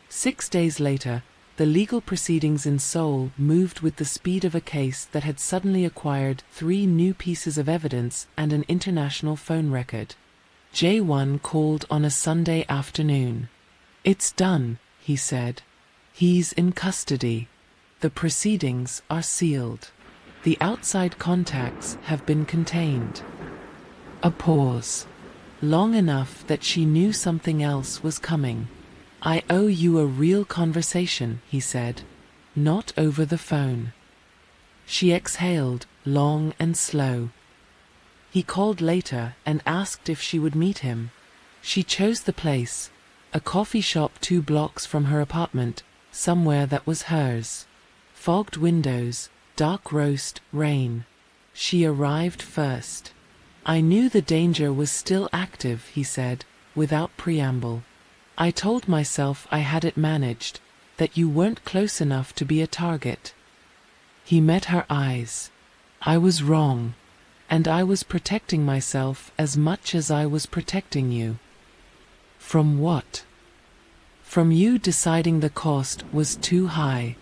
A: 6 days later, the legal proceedings in Seoul moved with the speed of a case that had suddenly acquired 3 new pieces of evidence and an international phone record. Jae-won called on a Sunday afternoon. It's done, he said. He's in custody. The proceedings are sealed. The outside contacts have been contained. A pause. Long enough that she knew something else was coming. I owe you a real conversation, he said. Not over the phone. She exhaled, long and slow. He called later and asked if she would meet him. She chose the place, a coffee shop 2 blocks from her apartment, somewhere that was hers. Fogged windows, dark roast, rain. She arrived first. I knew the danger was still active, he said, without preamble. I told myself I had it managed, that you weren't close enough to be a target. He met her eyes. I was wrong, and I was protecting myself as much as I was protecting you. From what? From you deciding the cost was too high.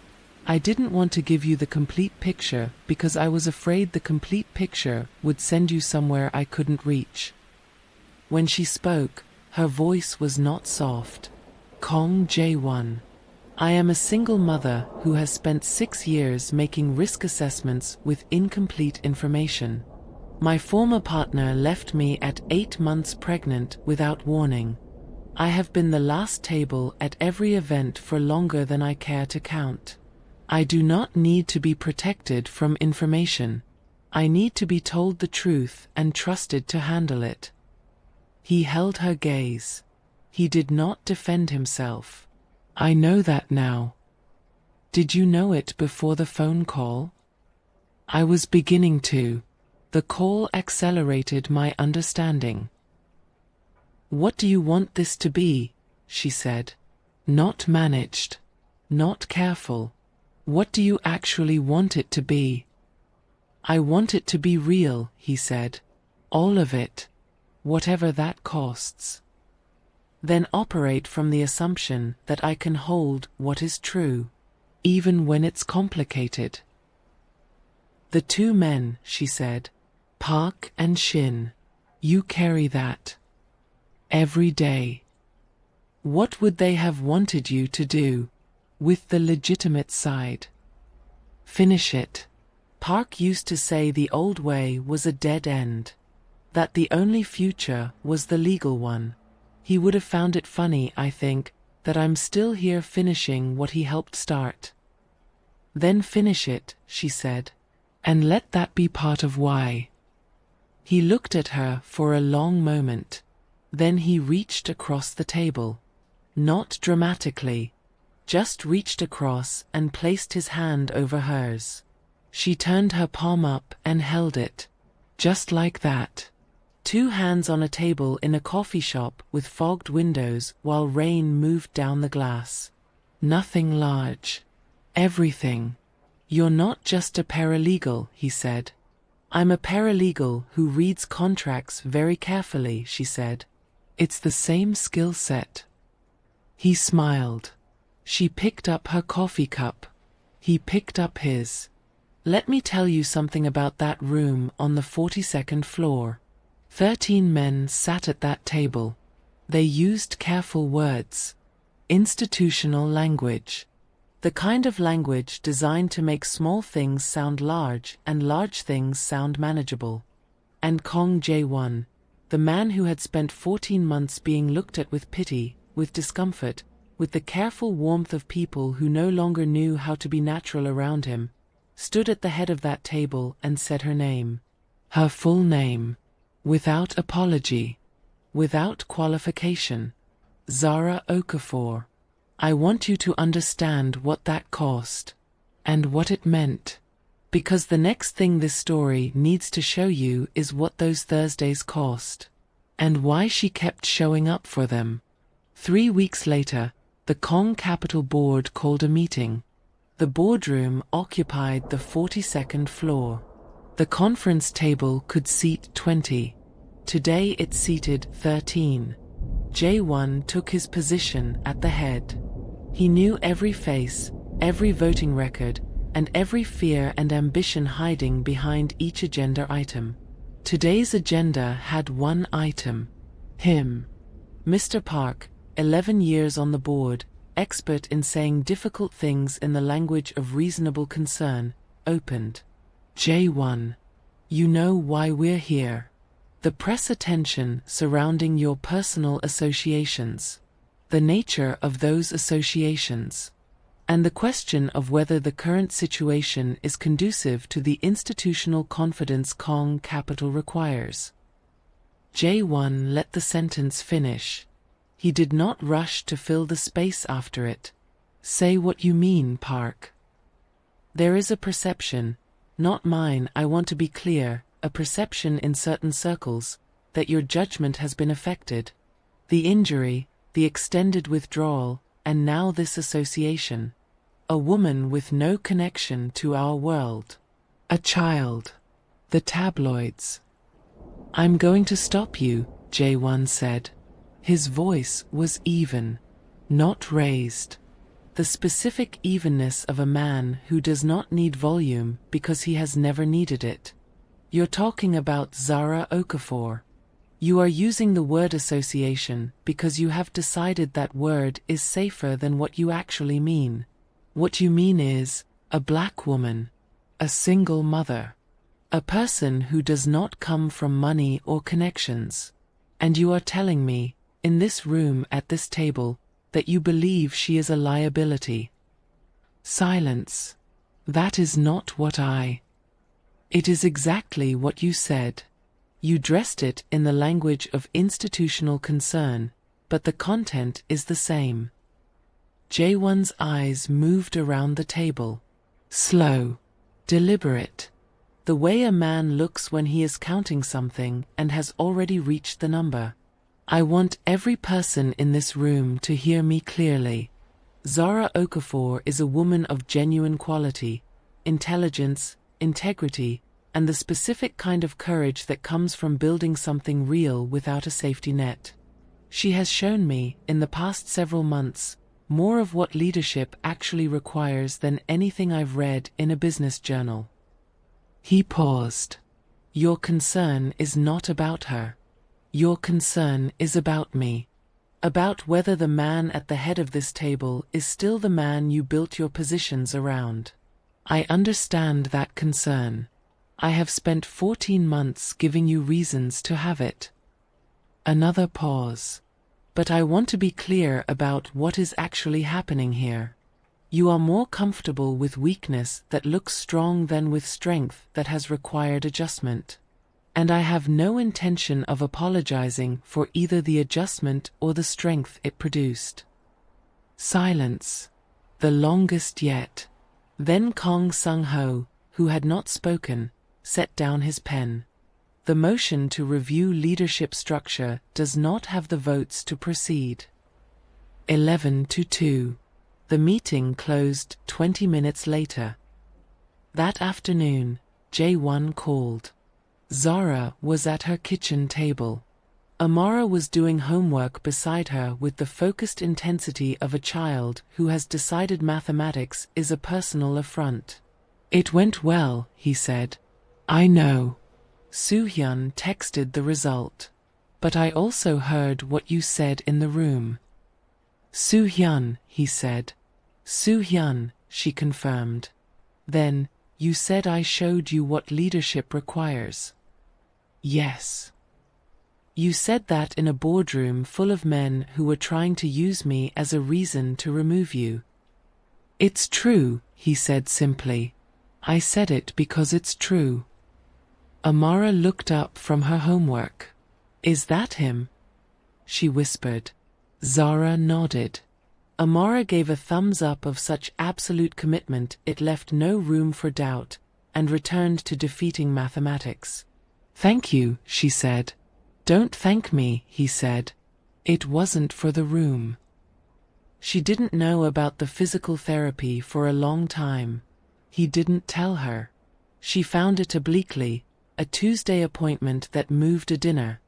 A: I didn't want to give you the complete picture because I was afraid the complete picture would send you somewhere I couldn't reach. When she spoke, her voice was not soft. Kong Jae-won. I am a single mother who has spent 6 years making risk assessments with incomplete information. My former partner left me at 8 months pregnant without warning. I have been the last table at every event for longer than I care to count. I do not need to be protected from information. I need to be told the truth and trusted to handle it. He held her gaze. He did not defend himself. I know that now. Did you know it before the phone call? I was beginning to. The call accelerated my understanding. What do you want this to be? She said. Not managed. Not careful. What do you actually want it to be? I want it to be real, he said. All of it. Whatever that costs. Then operate from the assumption that I can hold what is true, even when it's complicated. The 2 men, she said. Park and Shin. You carry that. Every day. What would they have wanted you to do? With the legitimate side. Finish it. Park used to say the old way was a dead end. That the only future was the legal one. He would have found it funny, I think, that I'm still here finishing what he helped start. Then finish it, she said. And let that be part of why. He looked at her for a long moment. Then he reached across the table. Not dramatically. Just reached across and placed his hand over hers. She turned her palm up and held it. Just like that. Two hands on a table in a coffee shop with fogged windows while rain moved down the glass. Nothing large. Everything. You're not just a paralegal, he said. I'm a paralegal who reads contracts very carefully, she said. It's the same skill set. He smiled. She picked up her coffee cup. He picked up his. Let me tell you something about that room on the 42nd floor. 13 men sat at that table. They used careful words. Institutional language. The kind of language designed to make small things sound large and large things sound manageable. And Kong Jae-won, the man who had spent 14 months being looked at with pity, with discomfort, with the careful warmth of people who no longer knew how to be natural around him, stood at the head of that table and said her name. Her full name. Without apology. Without qualification. Zara Okafor. I want you to understand what that cost. And what it meant. Because the next thing this story needs to show you is what those Thursdays cost. And why she kept showing up for them. 3 weeks later, the Kong Capital Board called a meeting. The boardroom occupied the 42nd floor. The conference table could seat 20. Today it seated 13. Jae-won took his position at the head. He knew every face, every voting record, and every fear and ambition hiding behind each agenda item. Today's agenda had one item. Him. Mr. Park, 11 years on the board, expert in saying difficult things in the language of reasonable concern, opened. Jae-won. You know why we're here. The press attention surrounding your personal associations. The nature of those associations. And the question of whether the current situation is conducive to the institutional confidence Kong Capital requires. Jae-won let the sentence finish. He did not rush to fill the space after it. Say what you mean, Park. There is a perception, not mine, I want to be clear, a perception in certain circles, that your judgment has been affected. The injury, the extended withdrawal, and now this association. A woman with no connection to our world. A child. The tabloids. I'm going to stop you, Jae-won said. His voice was even, not raised. The specific evenness of a man who does not need volume because he has never needed it. You're talking about Zara Okafor. You are using the word association because you have decided that word is safer than what you actually mean. What you mean is, a black woman. A single mother. A person who does not come from money or connections. And you are telling me, in this room at this table, that you believe she is a liability. Silence. That is not what I... It is exactly what you said. You dressed it in the language of institutional concern, but the content is the same. Jae-won's eyes moved around the table. Slow. Deliberate. The way a man looks when he is counting something and has already reached the number. I want every person in this room to hear me clearly. Zara Okafor is a woman of genuine quality, intelligence, integrity, and the specific kind of courage that comes from building something real without a safety net. She has shown me, in the past several months, more of what leadership actually requires than anything I've read in a business journal. He paused. Your concern is not about her. Your concern is about me. About whether the man at the head of this table is still the man you built your positions around. I understand that concern. I have spent 14 months giving you reasons to have it. Another pause. But I want to be clear about what is actually happening here. You are more comfortable with weakness that looks strong than with strength that has required adjustment. And I have no intention of apologizing for either the adjustment or the strength it produced. Silence. The longest yet. Then Kong Sung-ho, who had not spoken, set down his pen. The motion to review leadership structure does not have the votes to proceed. 11-2. The meeting closed 20 minutes later. That afternoon, J1 called. Zara was at her kitchen table. Amara was doing homework beside her with the focused intensity of a child who has decided mathematics is a personal affront. "It went well," he said. "I know." Soo-hyun texted the result. "But I also heard what you said in the room." "Soo-hyun," he said. "Soo-hyun," she confirmed. "Then, you said I showed you what leadership requires." "Yes." "You said that in a boardroom full of men who were trying to use me as a reason to remove you." "It's true," he said simply. "I said it because it's true." Amara looked up from her homework. "Is that him?" she whispered. Zara nodded. Amara gave a thumbs up of such absolute commitment it left no room for doubt, and returned to defeating mathematics. "Thank you," she said. "Don't thank me," he said. "It wasn't for the room." She didn't know about the physical therapy for a long time. He didn't tell her. She found it obliquely, a Tuesday appointment that moved a dinner.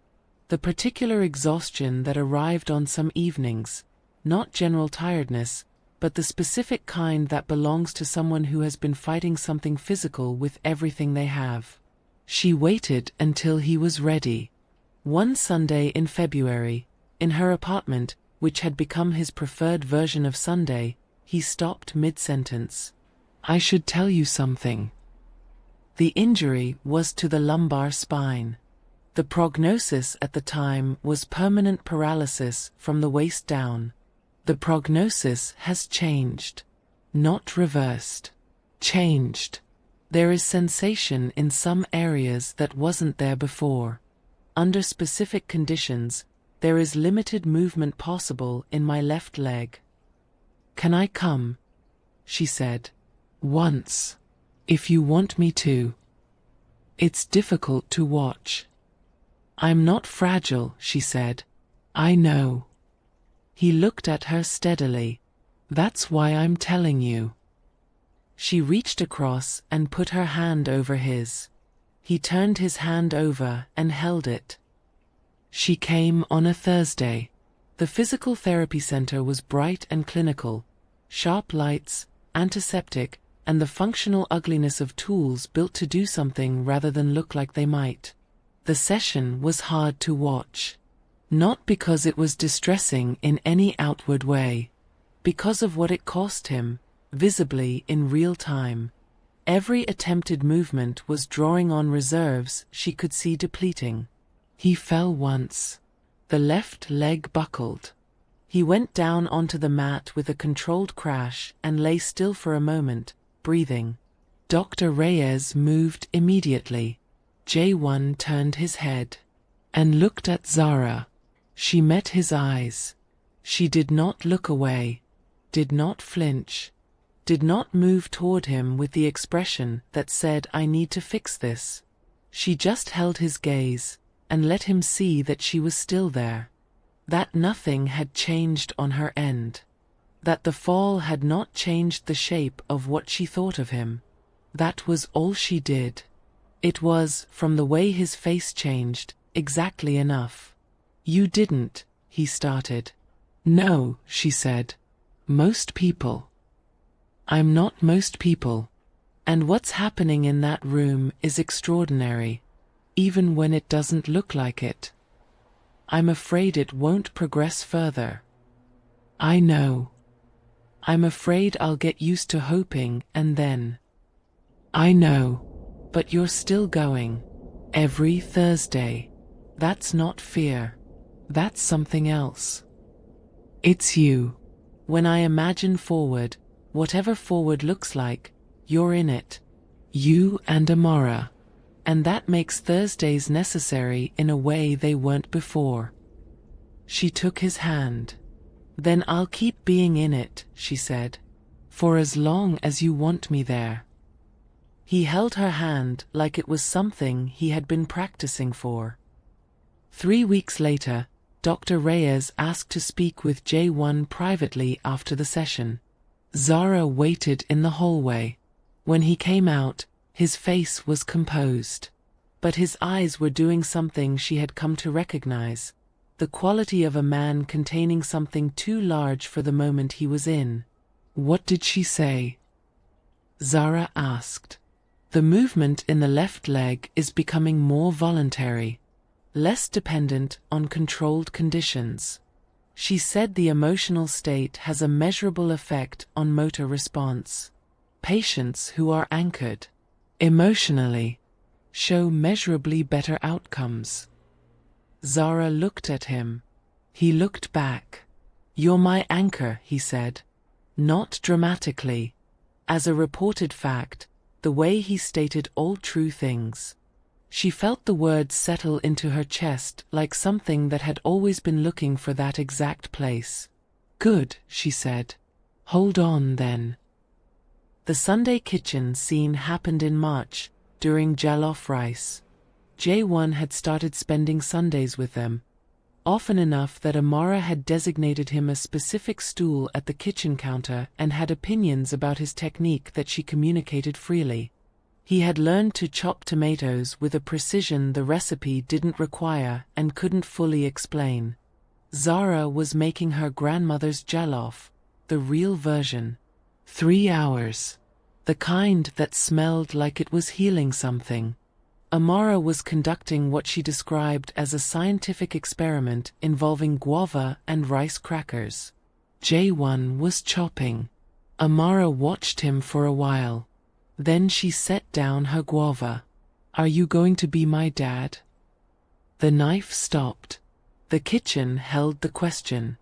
A: The particular exhaustion that arrived on some evenings, not general tiredness, but the specific kind that belongs to someone who has been fighting something physical with everything they have. She waited until he was ready. One Sunday in February, in her apartment, which had become his preferred version of Sunday, he stopped mid-sentence. "I should tell you something." The injury was to the lumbar spine. The prognosis at the time was permanent paralysis from the waist down. The prognosis has changed. Not reversed. Changed. There is sensation in some areas that wasn't there before. Under specific conditions, there is limited movement possible in my left leg. "Can I come?" she said. "Once. If you want me to." "It's difficult to watch." "I'm not fragile," she said. "I know." He looked at her steadily. "That's why I'm telling you." She reached across and put her hand over his. He turned his hand over and held it. She came on a Thursday. The physical therapy center was bright and clinical. Sharp lights, antiseptic, and the functional ugliness of tools built to do something rather than look like they might. The session was hard to watch. Not because it was distressing in any outward way. Because of what it cost him, visibly in real time. Every attempted movement was drawing on reserves she could see depleting. He fell once. The left leg buckled. He went down onto the mat with a controlled crash and lay still for a moment, breathing. Dr. Reyes moved immediately. J1 turned his head and looked at Zara. She met his eyes. She did not look away, did not flinch, did not move toward him with the expression that said, "I need to fix this." She just held his gaze and let him see that she was still there. That nothing had changed on her end. That the fall had not changed the shape of what she thought of him. That was all she did. It was, from the way his face changed, exactly enough. "You didn't," he started. "No," she said. "Most people." "I'm not most people. And what's happening in that room is extraordinary, even when it doesn't look like it. I'm afraid it won't progress further." "I know. I'm afraid I'll get used to hoping and then." "I know. But you're still going. Every Thursday. That's not fear. That's something else. It's you. When I imagine forward, whatever forward looks like, you're in it. You and Amara. And that makes Thursdays necessary in a way they weren't before." She took his hand. "Then I'll keep being in it," she said. "For as long as you want me there." He held her hand like it was something he had been practicing for. 3 weeks later, Dr. Reyes asked to speak with J1 privately after the session. Zara waited in the hallway. When he came out, his face was composed. But his eyes were doing something she had come to recognize, the quality of a man containing something too large for the moment he was in. "What did she say?" Zara asked. "The movement in the left leg is becoming more voluntary, less dependent on controlled conditions. She said the emotional state has a measurable effect on motor response. Patients who are anchored emotionally show measurably better outcomes." Zara looked at him. He looked back. "You're my anchor," he said. Not dramatically. As a reported fact, the way he stated all true things. She felt the words settle into her chest like something that had always been looking for that exact place. "Good," she said. "Hold on, then." The Sunday kitchen scene happened in March, during jollof rice. J1 had started spending Sundays with them, often enough that Amara had designated him a specific stool at the kitchen counter and had opinions about his technique that she communicated freely. He had learned to chop tomatoes with a precision the recipe didn't require and couldn't fully explain. Zara was making her grandmother's jollof, the real version. 3 hours. The kind that smelled like it was healing something. Amara was conducting what she described as a scientific experiment involving guava and rice crackers. J1 was chopping. Amara watched him for a while. Then she set down her guava. "Are you going to be my dad?" The knife stopped. The kitchen held the question.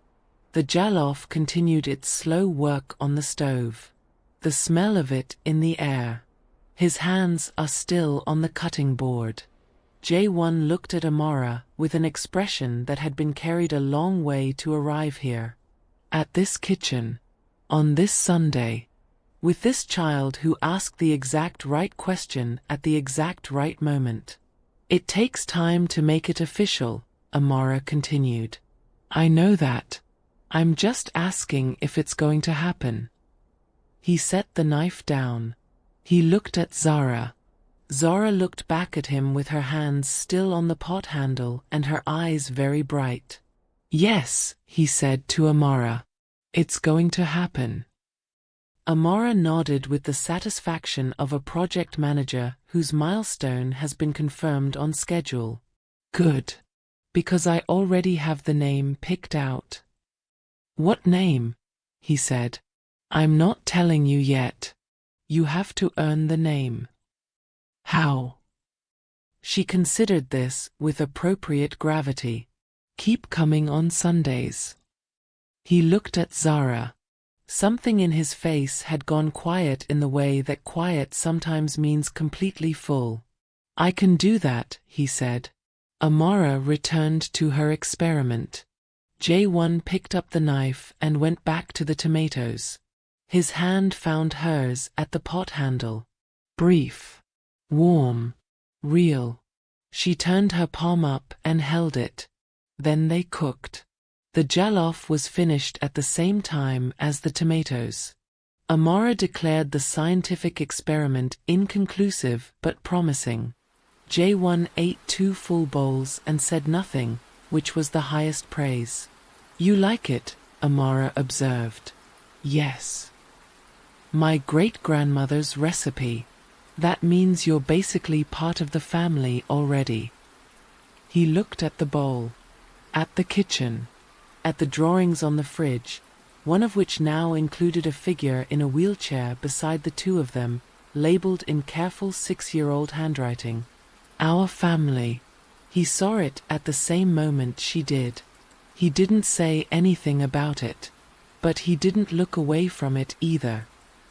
A: The jollof continued its slow work on the stove. The smell of it in the air. His hands are still on the cutting board. J1 looked at Amara with an expression that had been carried a long way to arrive here. At this kitchen. On this Sunday. With this child who asked the exact right question at the exact right moment. "It takes time to make it official," Amara continued. "I know that. I'm just asking if it's going to happen." He set the knife down. He looked at Zara. Zara looked back at him with her hands still on the pot handle and her eyes very bright. "Yes," he said to Amara. "It's going to happen." Amara nodded with the satisfaction of a project manager whose milestone has been confirmed on schedule. "Good. Because I already have the name picked out." "What name?" he said. "I'm not telling you yet. You have to earn the name." "How?" She considered this with appropriate gravity. "Keep coming on Sundays." He looked at Zara. Something in his face had gone quiet in the way that quiet sometimes means completely full. "I can do that," he said. Amara returned to her experiment. J1 picked up the knife and went back to the tomatoes. His hand found hers at the pot handle. Brief. Warm. Real. She turned her palm up and held it. Then they cooked. The jollof was finished at the same time as the tomatoes. Amara declared the scientific experiment inconclusive but promising. J1 ate 2 full bowls and said nothing, which was the highest praise. "You like it?" Amara observed. "Yes. My great-grandmother's recipe. That means you're basically part of the family already." He looked at the bowl. At the kitchen. At the drawings on the fridge, one of which now included a figure in a wheelchair beside the 2 of them, labeled in careful 6-year-old handwriting. "Our family." He saw it at the same moment she did. He didn't say anything about it. But he didn't look away from it either.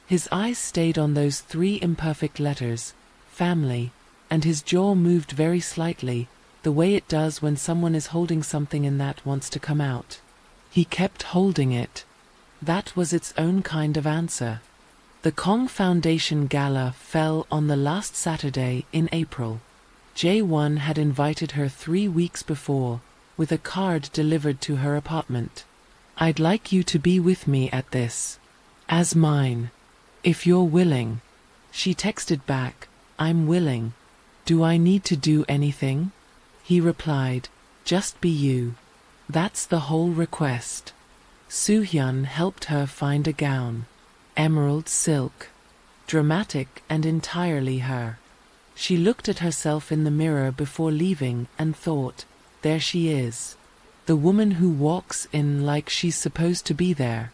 A: His eyes stayed on those 3 imperfect letters, family, and his jaw moved very slightly, the way it does when someone is holding something in that wants to come out. He kept holding it. That was its own kind of answer. The Kong Foundation Gala fell on the last Saturday in April. J1 had invited her 3 weeks before, with a card delivered to her apartment. "I'd like you to be with me at this. As mine. If you're willing." She texted back, "I'm willing. Do I need to do anything?" He replied, "Just be you. That's the whole request." Soo-hyun helped her find a gown. Emerald silk. Dramatic and entirely her. She looked at herself in the mirror before leaving and thought, there she is. The woman who walks in like she's supposed to be there.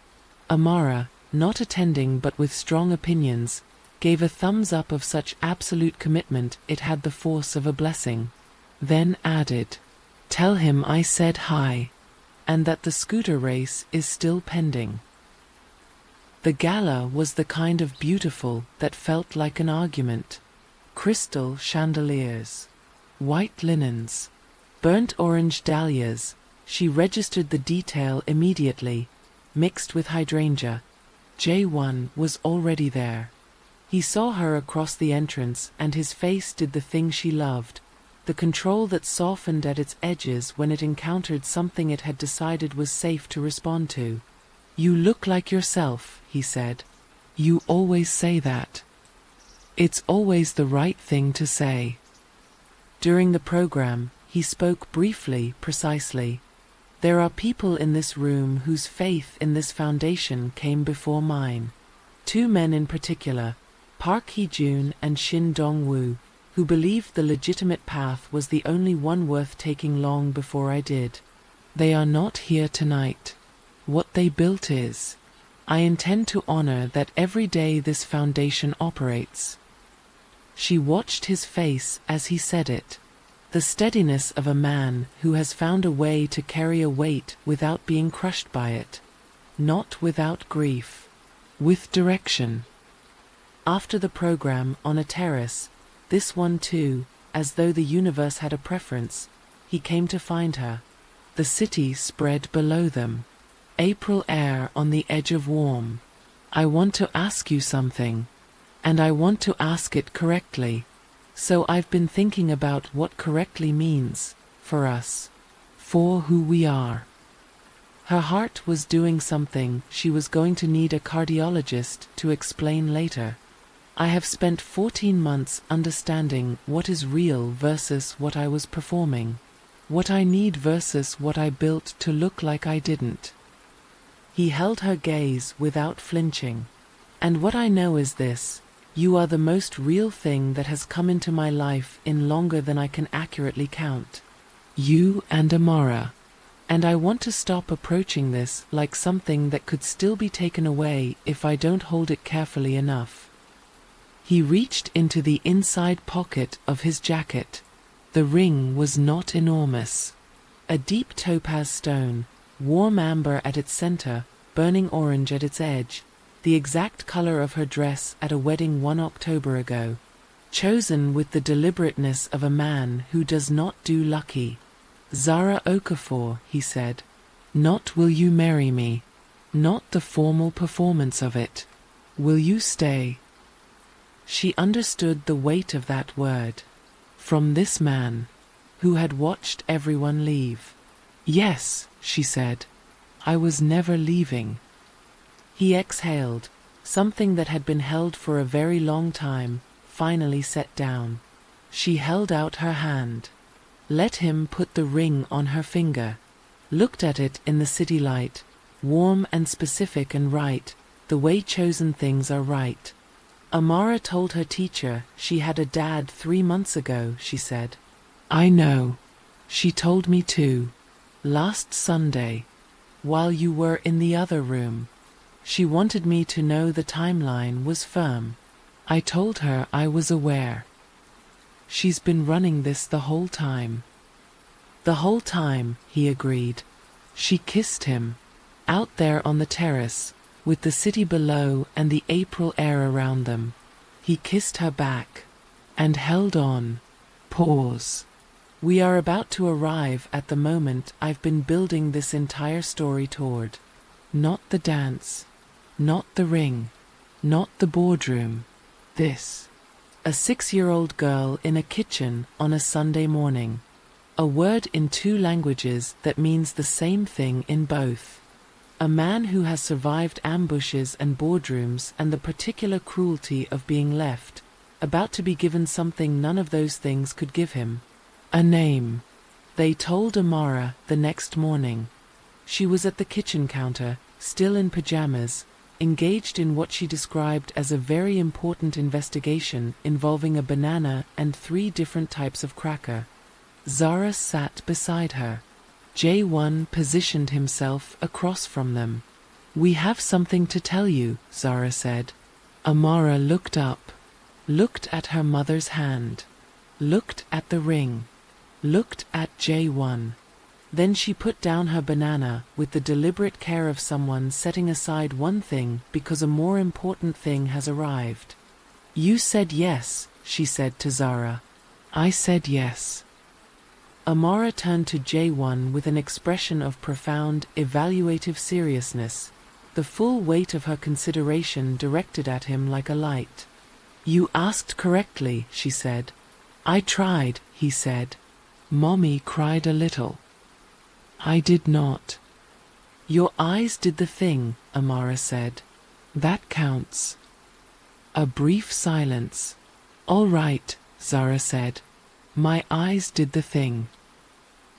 A: Amara, not attending but with strong opinions, gave a thumbs up of such absolute commitment it had the force of a blessing. Then added, "Tell him I said hi. And that the scooter race is still pending." The gala was the kind of beautiful that felt like an argument. Crystal chandeliers. White linens. Burnt orange dahlias. She registered the detail immediately, mixed with hydrangea. J1 was already there. He saw her across the entrance and his face did the thing she loved, the control that softened at its edges when it encountered something it had decided was safe to respond to. "You look like yourself," he said. "You always say that." It's always the right thing to say. During the program, he spoke briefly, precisely. "There are people in this room whose faith in this foundation came before mine. 2 men in particular, Park Hee-jun and Shin Dong-woo, who believed the legitimate path was the only one worth taking long before I did. They are not here tonight. What they built is. I intend to honor that every day this foundation operates." She watched his face as he said it. The steadiness of a man who has found a way to carry a weight without being crushed by it. Not without grief. With direction. After the program, on a terrace, this one too, as though the universe had a preference, he came to find her. The city spread below them. April air on the edge of warm. "I want to ask you something. And I want to ask it correctly. So I've been thinking about what correctly means, for us. For who we are." Her heart was doing something she was going to need a cardiologist to explain later. "I have spent 14 months understanding what is real versus what I was performing. What I need versus what I built to look like I didn't." He held her gaze without flinching. "And what I know is this. You are the most real thing that has come into my life in longer than I can accurately count. You and Amara. And I want to stop approaching this like something that could still be taken away if I don't hold it carefully enough." He reached into the inside pocket of his jacket. The ring was not enormous. A deep topaz stone, warm amber at its center, burning orange at its edge, the exact color of her dress at a wedding 1 October ago. Chosen with the deliberateness of a man who does not do lucky. "Zara Okafor," he said. "Not will you marry me. Not the formal performance of it. Will you stay?" She understood the weight of that word. From this man, who had watched everyone leave. "Yes," she said. "I was never leaving." He exhaled. Something that had been held for a very long time, finally set down. She held out her hand. Let him put the ring on her finger. Looked at it in the city light, warm and specific and right, the way chosen things are right. Amara told her teacher she had a dad 3 months ago, she said. "I know. She told me too. Last Sunday. While you were in the other room. She wanted me to know the timeline was firm. I told her I was aware. She's been running this the whole time." "The whole time," he agreed. She kissed him. Out there on the terrace, with the city below and the April air around them. He kissed her back. And held on. Pause. "We are about to arrive at the moment I've been building this entire story toward. Not the dance. Not the ring. not the boardroom. This. A 6-year-old girl in a kitchen on a Sunday morning. A word in 2 languages that means the same thing in both. A man who has survived ambushes and boardrooms and the particular cruelty of being left, about to be given something none of those things could give him. A name. They told Amara the next morning. She was at the kitchen counter, still in pajamas, engaged in what she described as a very important investigation involving a banana and 3 different types of cracker. Zara sat beside her. J1 positioned himself across from them. "We have something to tell you," Zara said. Amara looked up, looked at her mother's hand, looked at the ring, looked at J1. Then she put down her banana with the deliberate care of someone setting aside one thing because a more important thing has arrived. "You said yes," she said to Zara. "I said yes." Amara turned to J1 with an expression of profound, evaluative seriousness, the full weight of her consideration directed at him like a light. "You asked correctly," she said. "I tried," he said. Mommy cried a little. "I did not." "Your eyes did the thing," Amara said. "That counts." A brief silence. "All right," Zara said. "My eyes did the thing."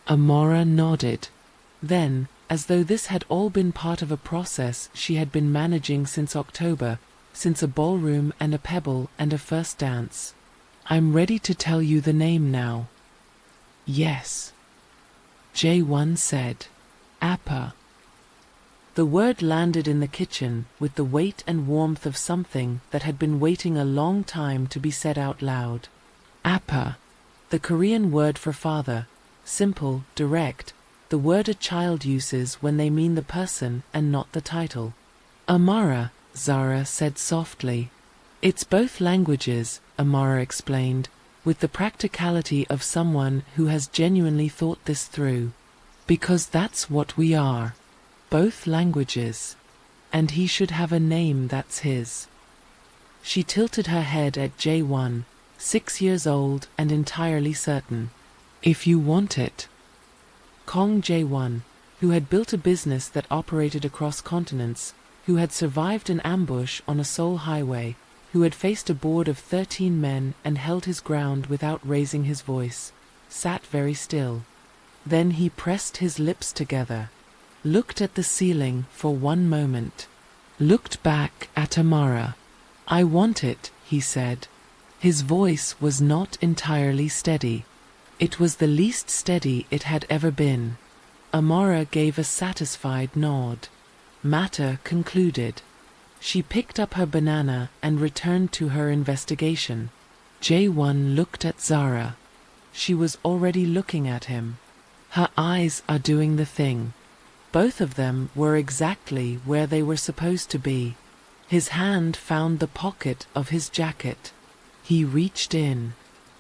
A: Amara nodded. Then, as though this had all been part of a process she had been managing since October, since a ballroom and a pebble and a first dance. "I'm ready to tell you the name now." "Yes," J1 said. "Appa." The word landed in the kitchen with the weight and warmth of something that had been waiting a long time to be said out loud. Appa, the Korean word for father, simple, direct, the word a child uses when they mean the person and not the title. "Amara," Zara said softly. "It's both languages," Amara explained, with the practicality of someone who has genuinely thought this through. "Because that's what we are. Both languages. And he should have a name that's his." She tilted her head at J1, 6 years old and entirely certain. "If you want it." Kong J1, who had built a business that operated across continents, who had survived an ambush on a Seoul highway, who had faced a board of 13 men and held his ground without raising his voice, sat very still. Then he pressed his lips together, looked at the ceiling for one moment, looked back at Amara. "I want it," he said. His voice was not entirely steady. It was the least steady it had ever been. Amara gave a satisfied nod. Matter concluded. She picked up her banana and returned to her investigation. J1 looked at Zara. She was already looking at him. Her eyes are doing the thing. Both of them were exactly where they were supposed to be. His hand found the pocket of his jacket. He reached in.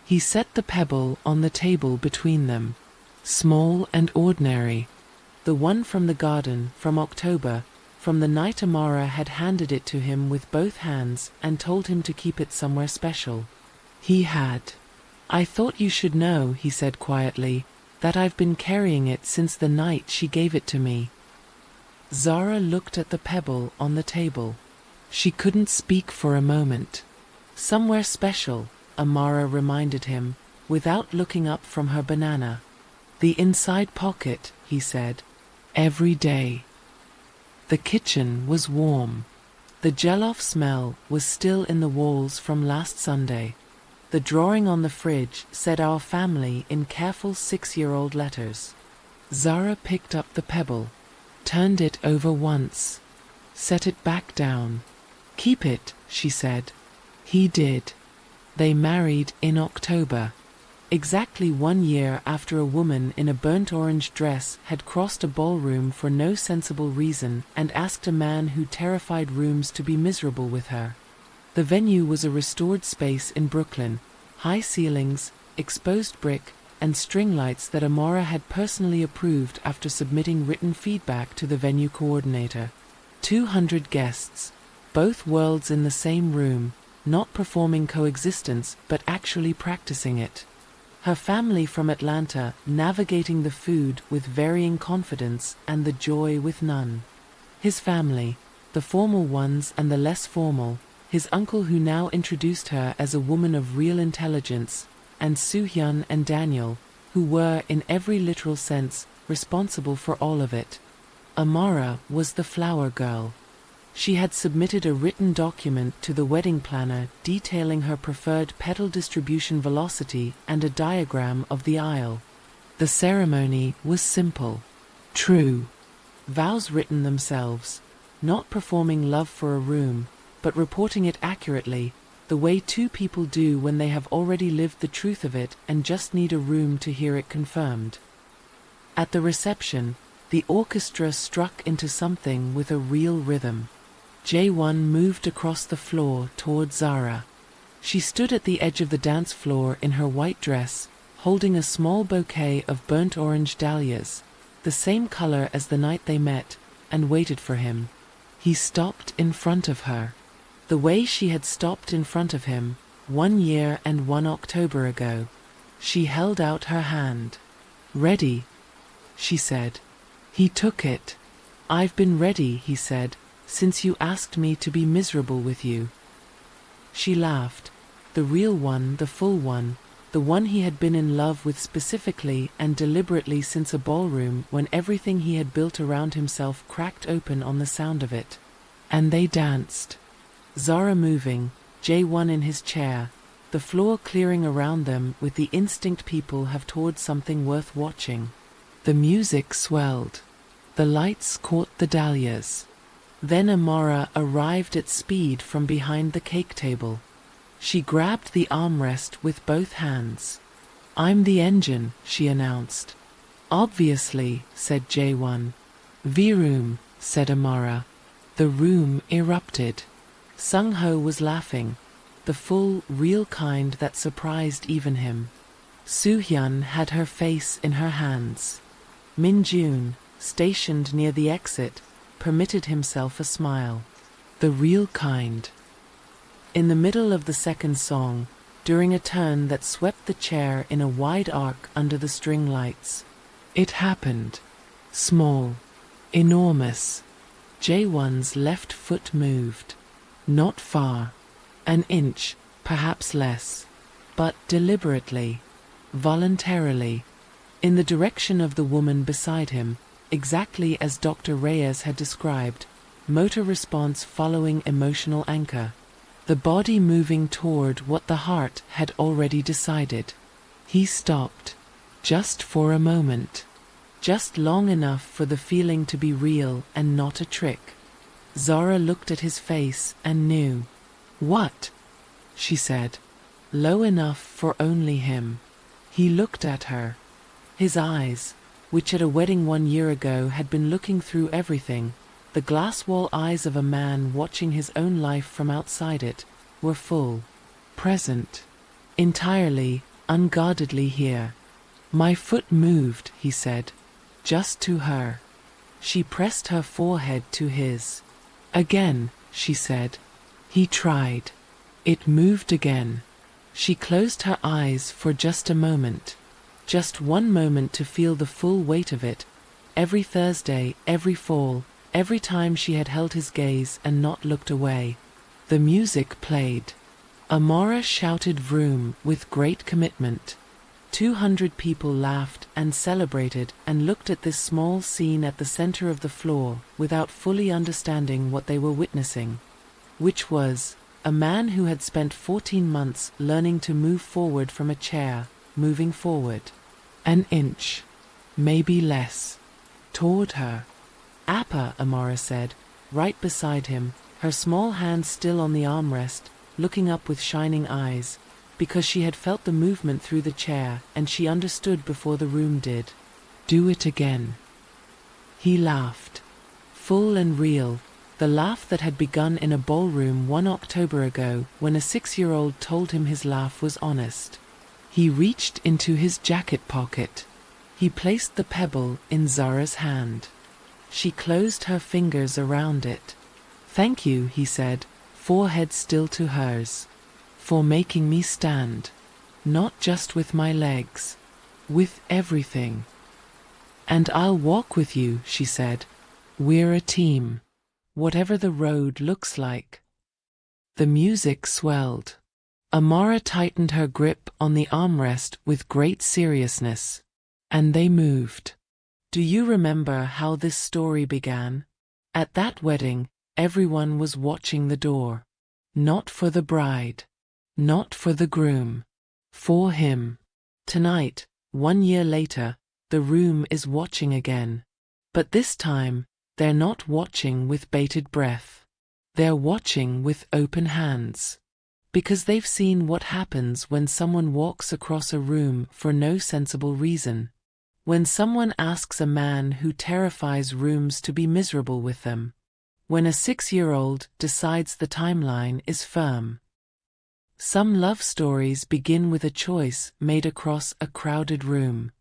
A: He set the pebble on the table between them. Small and ordinary. The one from the garden, from October, from the night Amara had handed it to him with both hands and told him to keep it somewhere special. He had. "I thought you should know," he said quietly, "that I've been carrying it since the night she gave it to me." Zara looked at the pebble on the table. She couldn't speak for a moment. "Somewhere special," Amara reminded him, without looking up from her banana. "The inside pocket," he said. "Every day." The kitchen was warm. The jollof smell was still in the walls from last Sunday. The drawing on the fridge said "Our family" in careful 6-year-old letters. Zara picked up the pebble, turned it over once, set it back down. "Keep it," she said. He did. They married in October. Exactly 1 year after a woman in a burnt orange dress had crossed a ballroom for no sensible reason and asked a man who terrified rooms to be miserable with her. The venue was a restored space in Brooklyn, high ceilings, exposed brick, and string lights that Amara had personally approved after submitting written feedback to the venue coordinator. 200 guests. both worlds in the same room, not performing coexistence but actually practicing it. Her family from Atlanta navigating the food with varying confidence and the joy with none. His family, the formal ones and the less formal, his uncle who now introduced her as a woman of real intelligence, and Soo-hyun and Daniel, who were, in every literal sense, responsible for all of it. Amara was the flower girl. She had submitted a written document to the wedding planner detailing her preferred petal distribution velocity and a diagram of the aisle. The ceremony was simple. True. Vows written themselves, not performing love for a room, but reporting it accurately, the way two people do when they have already lived the truth of it and just need a room to hear it confirmed. At the reception, the orchestra struck into something with a real rhythm. Jae-won moved across the floor toward Zara. She stood at the edge of the dance floor in her white dress, holding a small bouquet of burnt orange dahlias, the same color as the night they met, and waited for him. He stopped in front of her. The way she had stopped in front of him, 1 year and 1 October ago. She held out her hand. "Ready," she said. He took it. "I've been ready," he said, "since you asked me to be miserable with you." She laughed. The real one, the full one, the one he had been in love with specifically and deliberately since a ballroom when everything he had built around himself cracked open on the sound of it. And they danced. Zara moving, Jae-won in his chair, the floor clearing around them with the instinct people have toward something worth watching. The music swelled. The lights caught the dahlias. Then Amara arrived at speed from behind the cake table. She grabbed the armrest with both hands. "I'm the engine," she announced. "Obviously," said Jae-won. "V-room," said Amara. The room erupted. Sung-ho was laughing, the full, real kind that surprised even him. Soo-hyun had her face in her hands. Min-jun, stationed near the exit, permitted himself a smile. The real kind. In the middle of the second song, during a turn that swept the chair in a wide arc under the string lights. It happened. Small. Enormous. Jae-won's left foot moved. Not far. An inch, perhaps less. But deliberately. Voluntarily. In the direction of the woman beside him, exactly as Dr. Reyes had described, motor response following emotional anchor. The body moving toward what the heart had already decided. He stopped. Just for a moment. Just long enough for the feeling to be real and not a trick. Zara looked at his face and knew. "What?" she said. Low enough for only him. He looked at her. His eyes, which at a wedding 1 year ago had been looking through everything, the glass wall eyes of a man watching his own life from outside it, were full. Present. Entirely, unguardedly here. "My foot moved," he said. Just to her. She pressed her forehead to his. "Again," she said. He tried. It moved again. She closed her eyes for just a moment. Just one moment to feel the full weight of it. Every Thursday, every fall, every time she had held his gaze and not looked away. The music played. Amara shouted vroom with great commitment. 200 people laughed and celebrated and looked at this small scene at the center of the floor without fully understanding what they were witnessing. Which was, a man who had spent 14 months learning to move forward from a chair, moving forward. An inch. Maybe less. Toward her. "Appa," Amara said, right beside him, her small hand still on the armrest, looking up with shining eyes, because she had felt the movement through the chair and she understood before the room did. "Do it again." He laughed. Full and real, the laugh that had begun in a ballroom 1 October ago when a 6-year-old told him his laugh was honest. He reached into his jacket pocket. He placed the pebble in Zara's hand. She closed her fingers around it. Thank you, he said, forehead still to hers, for making me stand. Not just with my legs, with everything. And I'll walk with you, she said. We're a team. Whatever the road looks like. The music swelled. Amara tightened her grip on the armrest with great seriousness. And they moved. Do you remember how this story began? At that wedding, everyone was watching the door. Not for the bride. Not for the groom. For him. Tonight, 1 year later, the room is watching again. But this time, they're not watching with bated breath. They're watching with open hands. Because they've seen what happens when someone walks across a room for no sensible reason. When someone asks a man who terrifies rooms to be miserable with them. When a 6-year-old decides the timeline is firm. Some love stories begin with a choice made across a crowded room,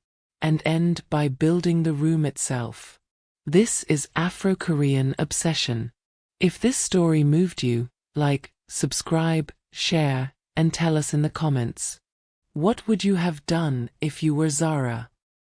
A: and end by building the room itself. This is Afro-Korean obsession. If this story moved you, like, subscribe, share, and tell us in the comments. What would you have done if you were Zara?